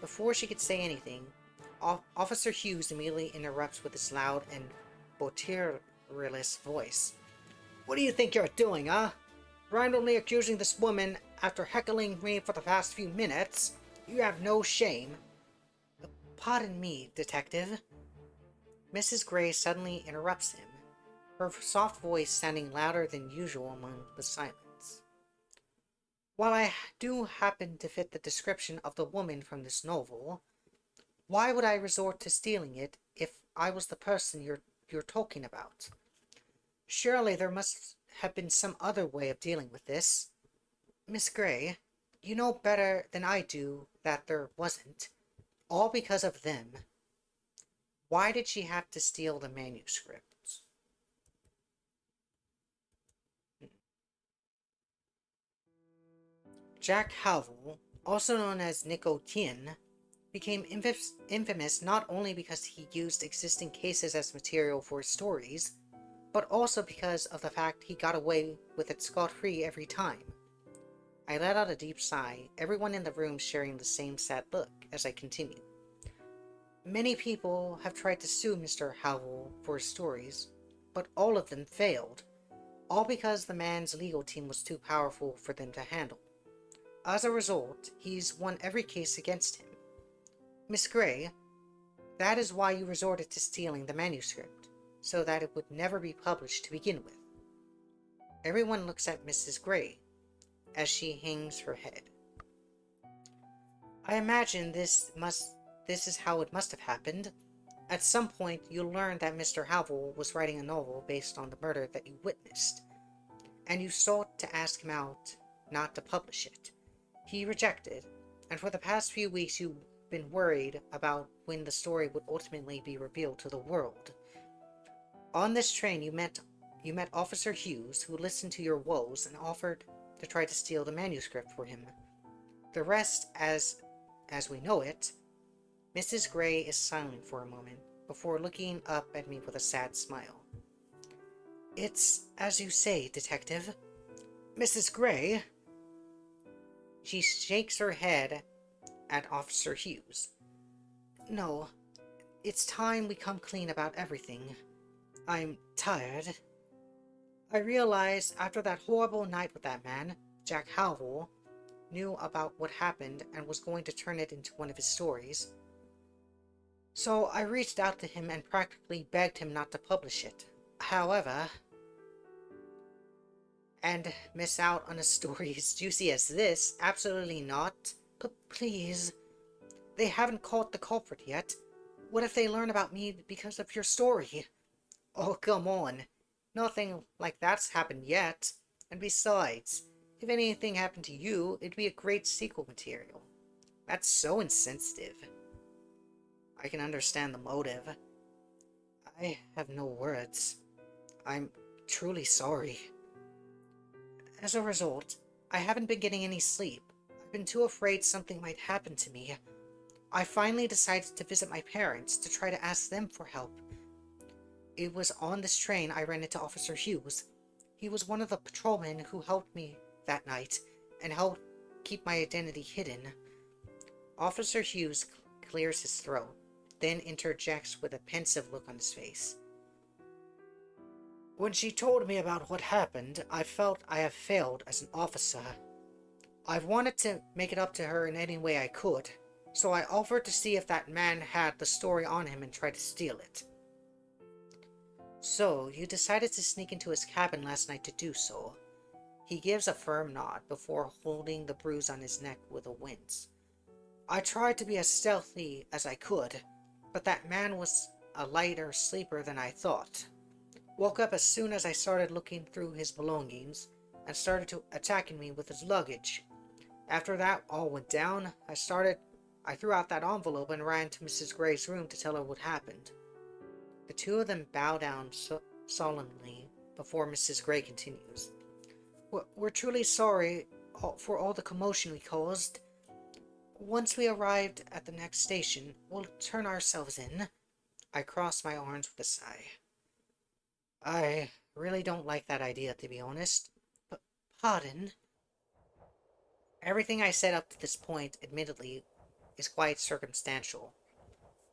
Before she could say anything, Officer Hughes immediately interrupts with his loud and boisterous voice. What do you think you're doing, huh? Randomly accusing this woman after heckling me for the past few minutes? You have no shame. Pardon me, detective. Mrs. Gray suddenly interrupts him, her soft voice sounding louder than usual among the silence. While I do happen to fit the description of the woman from this novel, why would I resort to stealing it if I was the person you're talking about? Surely there must have been some other way of dealing with this. Miss Gray, you know better than I do that there wasn't. All because of them. Why did she have to steal the manuscript? Jack Halvel, also known as Nico Tien, became infamous not only because he used existing cases as material for his stories, but also because of the fact he got away with it scot-free every time. I let out a deep sigh, everyone in the room sharing the same sad look as I continued. Many people have tried to sue Mr. Howell for his stories, but all of them failed, all because the man's legal team was too powerful for them to handle. As a result, he's won every case against him. Miss Gray, that is why you resorted to stealing the manuscript, so that it would never be published to begin with. Everyone looks at Mrs. Gray as she hangs her head. I imagine this is how it must have happened. At some point, you learned that Mr. Howell was writing a novel based on the murder that you witnessed, and you sought to ask him out not to publish it. He rejected, and for the past few weeks you been worried about when the story would ultimately be revealed to the world. On this train, you met Officer Hughes, who listened to your woes and offered to try to steal the manuscript for him. The rest, as we know it. Mrs. Gray is silent for a moment, before looking up at me with a sad smile. It's as you say, Detective. Mrs. Gray? She shakes her head at Officer Hughes. No, it's time we come clean about everything. I'm tired. I realized after that horrible night with that man, Jack Howell, knew about what happened and was going to turn it into one of his stories. So I reached out to him and practically begged him not to publish it. However, and miss out on a story as juicy as this? Absolutely not. But please, they haven't caught the culprit yet. What if they learn about me because of your story? Oh, come on. Nothing like that's happened yet. And besides, if anything happened to you, it'd be a great sequel material. That's so insensitive. I can understand the motive. I have no words. I'm truly sorry. As a result, I haven't been getting any sleep. I've been too afraid something might happen to me. I finally decided to visit my parents to try to ask them for help. It was on this train I ran into Officer Hughes. He was one of the patrolmen who helped me that night and helped keep my identity hidden. Officer Hughes clears his throat, then interjects with a pensive look on his face. When she told me about what happened, I felt I have failed as an officer. I've wanted to make it up to her in any way I could, so I offered to see if that man had the story on him and try to steal it. So, you decided to sneak into his cabin last night to do so. He gives a firm nod before holding the bruise on his neck with a wince. I tried to be as stealthy as I could, but that man was a lighter sleeper than I thought. Woke up as soon as I started looking through his belongings and started to attacking me with his luggage. After that all went down, I threw out that envelope and ran to Mrs. Gray's room to tell her what happened. The two of them bow down solemnly before Mrs. Gray continues. We're truly sorry for all the commotion we caused. Once we arrived at the next station, we'll turn ourselves in. I crossed my arms with a sigh. I really don't like that idea, to be honest. But, pardon? Everything I said up to this point, admittedly, is quite circumstantial.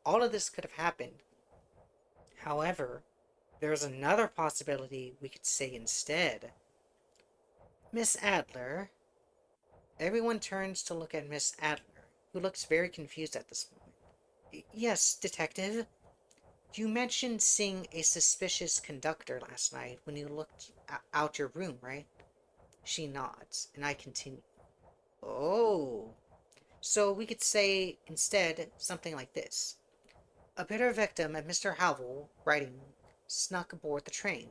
All of this could have happened. However, there's another possibility we could say instead. Miss Adler. Everyone turns to look at Miss Adler, who looks very confused at this moment. Yes, Detective. You mentioned seeing a suspicious conductor last night when you looked out your room, right? She nods, and I continue. Oh. So we could say, instead, something like this. A bitter victim of Mr. Howell, writing, snuck aboard the train,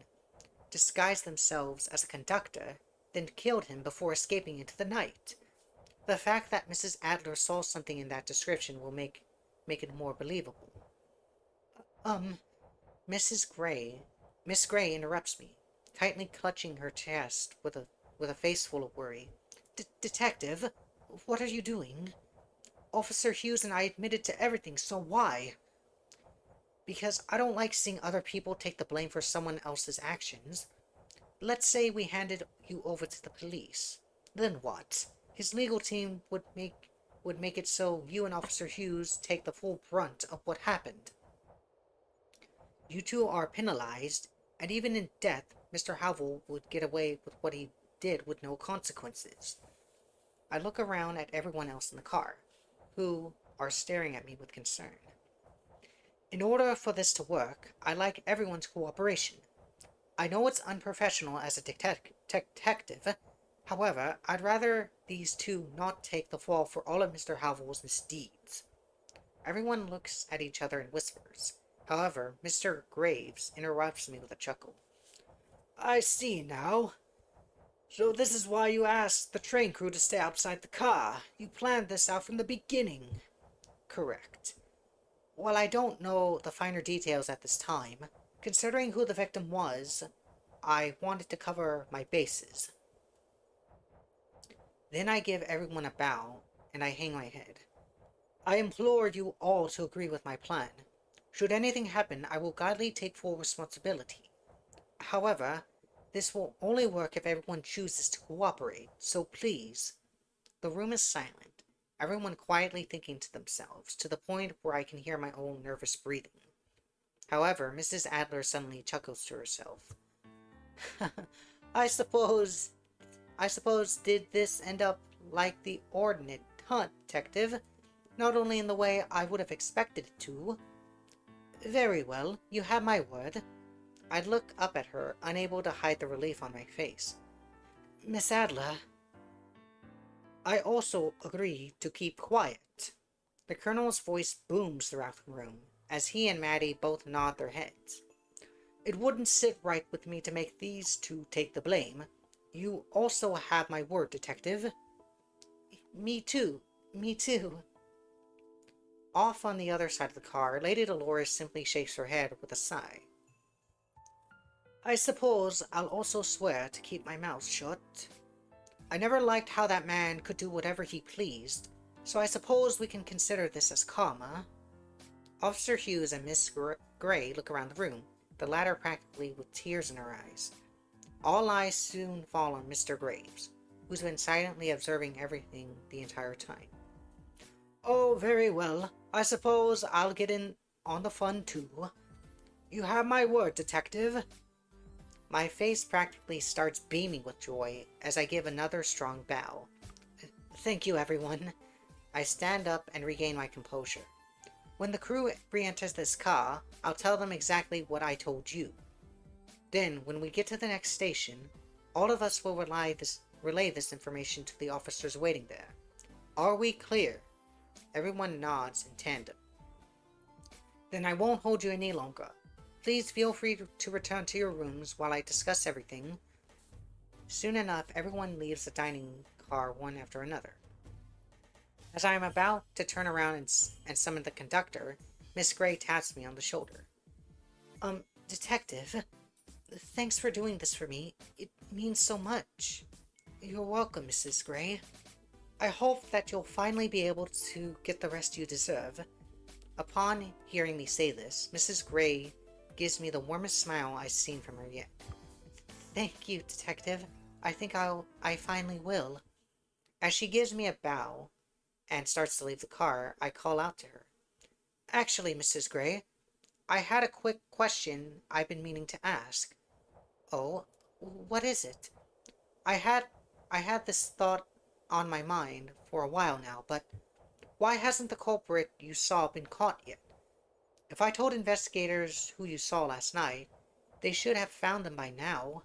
disguised themselves as a conductor, then killed him before escaping into the night. The fact that Mrs. Adler saw something in that description will make it more believable. Mrs. Gray... Miss Gray interrupts me, tightly clutching her chest with a face full of worry. Detective, what are you doing? Officer Hughes and I admitted to everything, so why? Because I don't like seeing other people take the blame for someone else's actions. Let's say we handed you over to the police. Then what? His legal team would make it so you and Officer Hughes take the full brunt of what happened. You two are penalized, and even in death, Mr. Howell would get away with what he did with no consequences. I look around at everyone else in the car, who are staring at me with concern. In order for this to work, I like everyone's cooperation. I know it's unprofessional as a detective. However, I'd rather these two not take the fall for all of Mr. Howell's misdeeds. Everyone looks at each other and whispers. However, Mr. Graves interrupts me with a chuckle. I see now. So this is why you asked the train crew to stay outside the car. You planned this out from the beginning. correct. While I don't know the finer details at this time, considering who the victim was, I wanted to cover my bases. Then I give everyone a bow, and I hang my head. I implore you all to agree with my plan. Should anything happen, I will gladly take full responsibility. However, this will only work if everyone chooses to cooperate, so please. The room is silent, everyone quietly thinking to themselves, to the point where I can hear my own nervous breathing. However, Mrs. Adler suddenly chuckles to herself. I suppose did this end up like the ordinate, huh, detective? Not only in the way I would have expected it to. Very well, you have my word. I look up at her, unable to hide the relief on my face. Miss Adler, I also agree to keep quiet. The Colonel's voice booms throughout the room, as he and Maddie both nod their heads. It wouldn't sit right with me to make these two take the blame. You also have my word, detective. Me too. Me too. Off on the other side of the car, Lady Dolores simply shakes her head with a sigh. I suppose I'll also swear to keep my mouth shut. I never liked how that man could do whatever he pleased, so I suppose we can consider this as karma. Officer Hughes and Miss Gray look around the room, the latter practically with tears in her eyes. All eyes soon fall on Mr. Graves, who's been silently observing everything the entire time. Oh, very well. I suppose I'll get in on the fun too. You have my word, detective. My face practically starts beaming with joy as I give another strong bow. Thank you, everyone. I stand up and regain my composure. When the crew re-enters this car, I'll tell them exactly what I told you. Then, when we get to the next station, all of us will relay this information to the officers waiting there. Are we clear? Everyone nods in tandem. Then I won't hold you any longer. Please feel free to return to your rooms while I discuss everything. Soon enough, everyone leaves the dining car one after another. As I am about to turn around and summon the conductor, Miss Gray taps me on the shoulder. Detective, thanks for doing this for me. It means so much. You're welcome, Mrs. Gray. I hope that you'll finally be able to get the rest you deserve. Upon hearing me say this, Mrs. Gray gives me the warmest smile I've seen from her yet. Thank you, Detective. I think I finally will. As she gives me a bow and starts to leave the car, I call out to her. Actually, Mrs. Gray, I had a quick question I've been meaning to ask. Oh, what is it? I had this thought on my mind for a while now, but why hasn't the culprit you saw been caught yet? If I told investigators who you saw last night, they should have found them by now.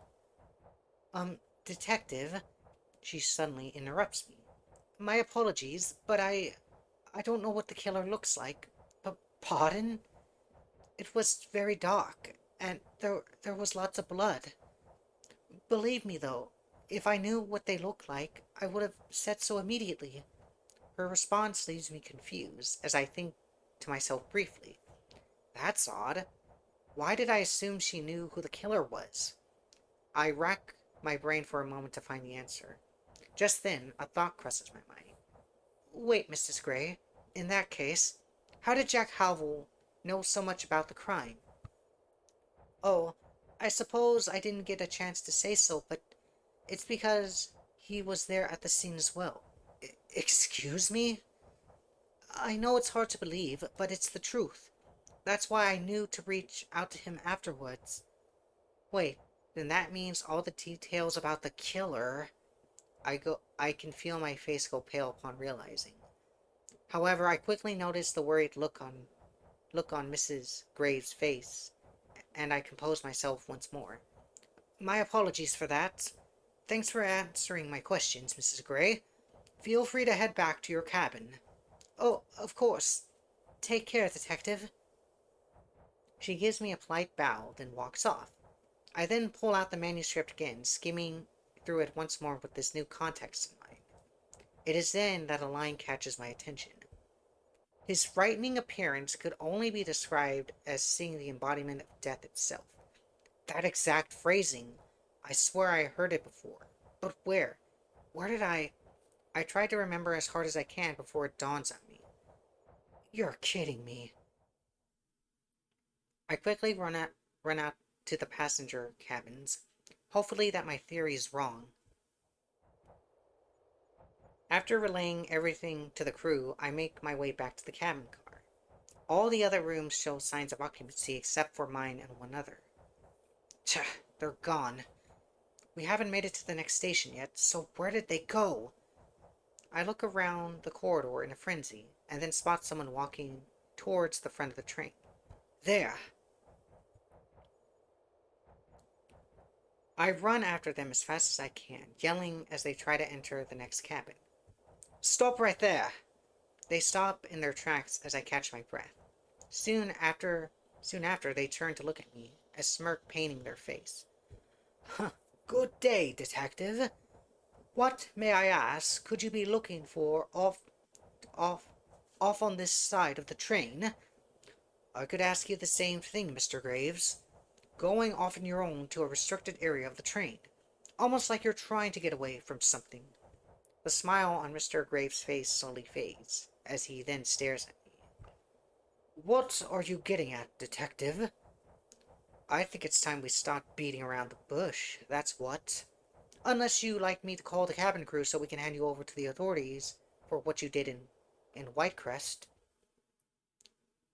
Detective, she suddenly interrupts me. My apologies, but I don't know what the killer looks like. Pardon? It was very dark, and there was lots of blood. Believe me, though, if I knew what they looked like, I would have said so immediately. Her response leaves me confused, as I think to myself briefly. That's odd. Why did I assume she knew who the killer was? I rack my brain for a moment to find the answer. Just then, a thought crosses my mind. Wait, Mrs. Gray. In that case, how did Jack Howell know so much about the crime? Oh, I suppose I didn't get a chance to say so, but it's because he was there at the scene as well. Excuse me? I know it's hard to believe, but it's the truth. That's why I knew to reach out to him afterwards. Wait, then that means all the details about the killer. I can feel my face go pale upon realizing. However, I quickly noticed the worried look on Mrs. Graves' face, and I composed myself once more. My apologies for that. Thanks for answering my questions, Mrs. Gray. Feel free to head back to your cabin. Oh, of course. Take care, Detective. She gives me a polite bow, then walks off. I then pull out the manuscript again, skimming through it once more with this new context in mind. It is then that a line catches my attention. His frightening appearance could only be described as seeing the embodiment of death itself. That exact phrasing, I swear I heard it before. But where? Where did I try to remember as hard as I can before it dawns on me. You're kidding me. I quickly run out to the passenger cabins. Hopefully that my theory is wrong. After relaying everything to the crew, I make my way back to the cabin car. All the other rooms show signs of occupancy except for mine and one other. Tch, they're gone. We haven't made it to the next station yet, so where did they go? I look around the corridor in a frenzy, and then spot someone walking towards the front of the train. There! I run after them as fast as I can, yelling as they try to enter the next cabin. Stop right there! They stop in their tracks as I catch my breath. Soon after, they turn to look at me, a smirk painting their face. Huh, good day, detective. What, may I ask, could you be looking for off, off on this side of the train? I could ask you the same thing, Mr. Graves. Going off on your own to a restricted area of the train. Almost like you're trying to get away from something. The smile on Mr. Graves' face slowly fades, as he then stares at me. What are you getting at, detective? I think it's time we stop beating around the bush, that's what. Unless you like me to call the cabin crew so we can hand you over to the authorities for what you did in Whitecrest.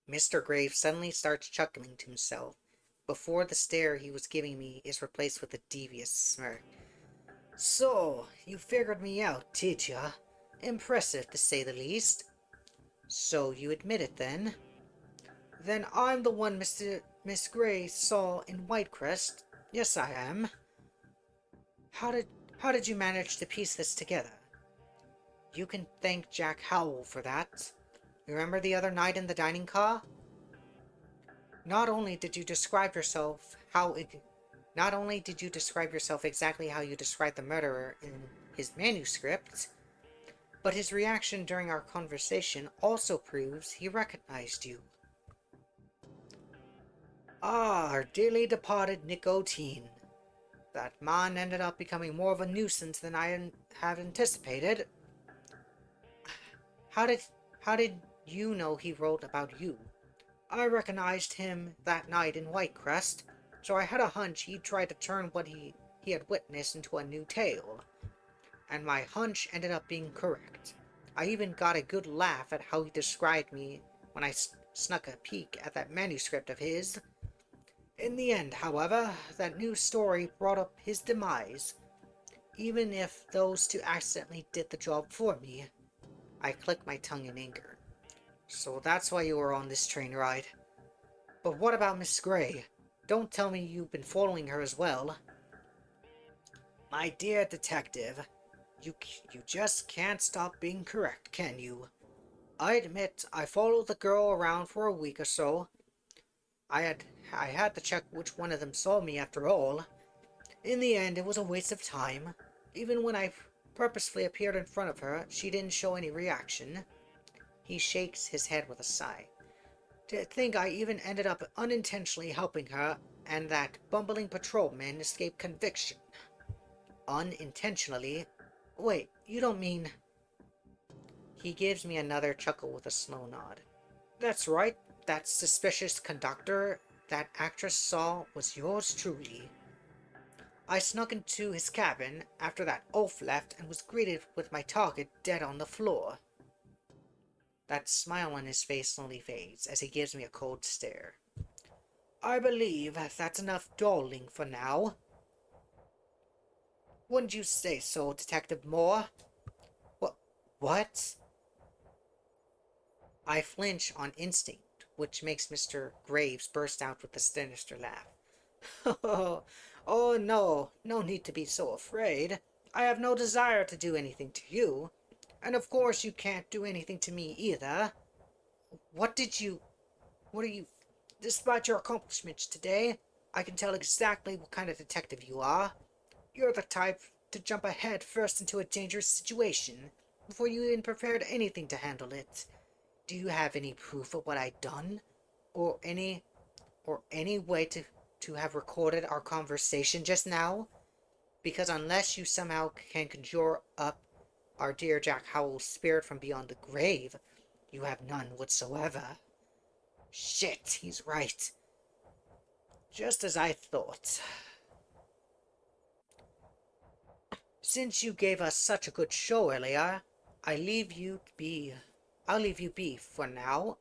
Mr. Graves suddenly starts chuckling to himself before the stare he was giving me is replaced with a devious smirk. So, you figured me out, did ya? Impressive, to say the least. So you admit it, then? Then I'm the one Miss Gray saw in Whitecrest. Yes, I am. How did you manage to piece this together? You can thank Jack Howell for that. Remember the other night in the dining car? Not only did you describe yourself exactly how you described the murderer in his manuscript, but his reaction during our conversation also proves he recognized you. Ah, our dearly departed Nicotine. That man ended up becoming more of a nuisance than I had anticipated. How did you know he wrote about you? I recognized him that night in Whitecrest, so I had a hunch he'd try to turn what he had witnessed into a new tale. And my hunch ended up being correct. I even got a good laugh at how he described me when I snuck a peek at that manuscript of his. In the end, however, that new story brought up his demise, even if those two accidentally did the job for me. I click my tongue in anger. So that's why you were on this train ride. But what about Miss Gray? Don't tell me you've been following her as well. My dear detective, you just can't stop being correct, can you? I admit I followed the girl around for a week or so. I had to check which one of them saw me after all. In the end, it was a waste of time. Even when I purposefully appeared in front of her, she didn't show any reaction. He shakes his head with a sigh. To think I even ended up unintentionally helping her, and that bumbling patrolman escaped conviction. Unintentionally? Wait, you don't mean... He gives me another chuckle with a slow nod. That's right, that suspicious conductor that actress saw was yours truly. I snuck into his cabin after that oaf left and was greeted with my target dead on the floor. That smile on his face slowly fades as he gives me a cold stare. I believe that's enough dawdling for now. Wouldn't you say so, Detective Moore? What? I flinch on instinct, which makes Mr. Graves burst out with a sinister laugh. Oh, no, no need to be so afraid. I have no desire to do anything to you. And of course you can't do anything to me either. What are you... Despite your accomplishments today, I can tell exactly what kind of detective you are. You're the type to jump ahead first into a dangerous situation, before you even prepared anything to handle it. Do you have any proof of what I've done? Or any way to have recorded our conversation just now? Because unless you somehow can conjure up our dear Jack Howell's spirit from beyond the grave, you have none whatsoever. Shit, he's right. Just as I thought. Since you gave us such a good show earlier, I'll leave you be for now.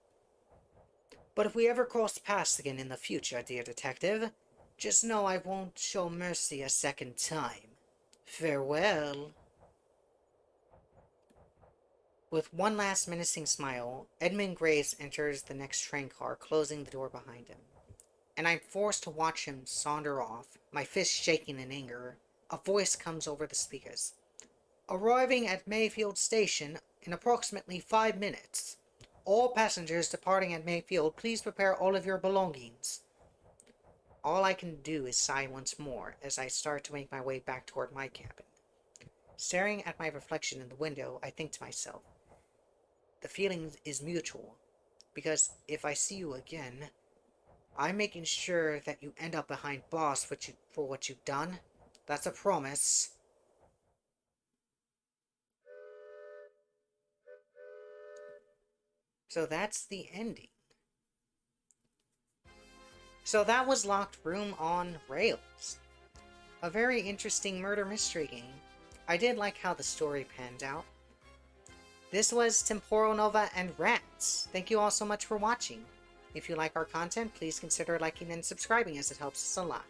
But if we ever cross paths again in the future, dear detective, just know I won't show mercy a second time. Farewell. With one last menacing smile, Edmund Graves enters the next train car, closing the door behind him. And I'm forced to watch him saunter off, my fists shaking in anger. A voice comes over the speakers. Arriving at Mayfield Station in approximately 5 minutes. All passengers departing at Mayfield, please prepare all of your belongings. All I can do is sigh once more as I start to make my way back toward my cabin. Staring at my reflection in the window, I think to myself, the feeling is mutual, because if I see you again, I'm making sure that you end up behind bars for what you've done. That's a promise. So that's the ending. So that was Locked Room on Rails. A very interesting murder mystery game. I did like how the story panned out. This was Temporal Nova and Rats. Thank you all so much for watching. If you like our content, please consider liking and subscribing as it helps us a lot.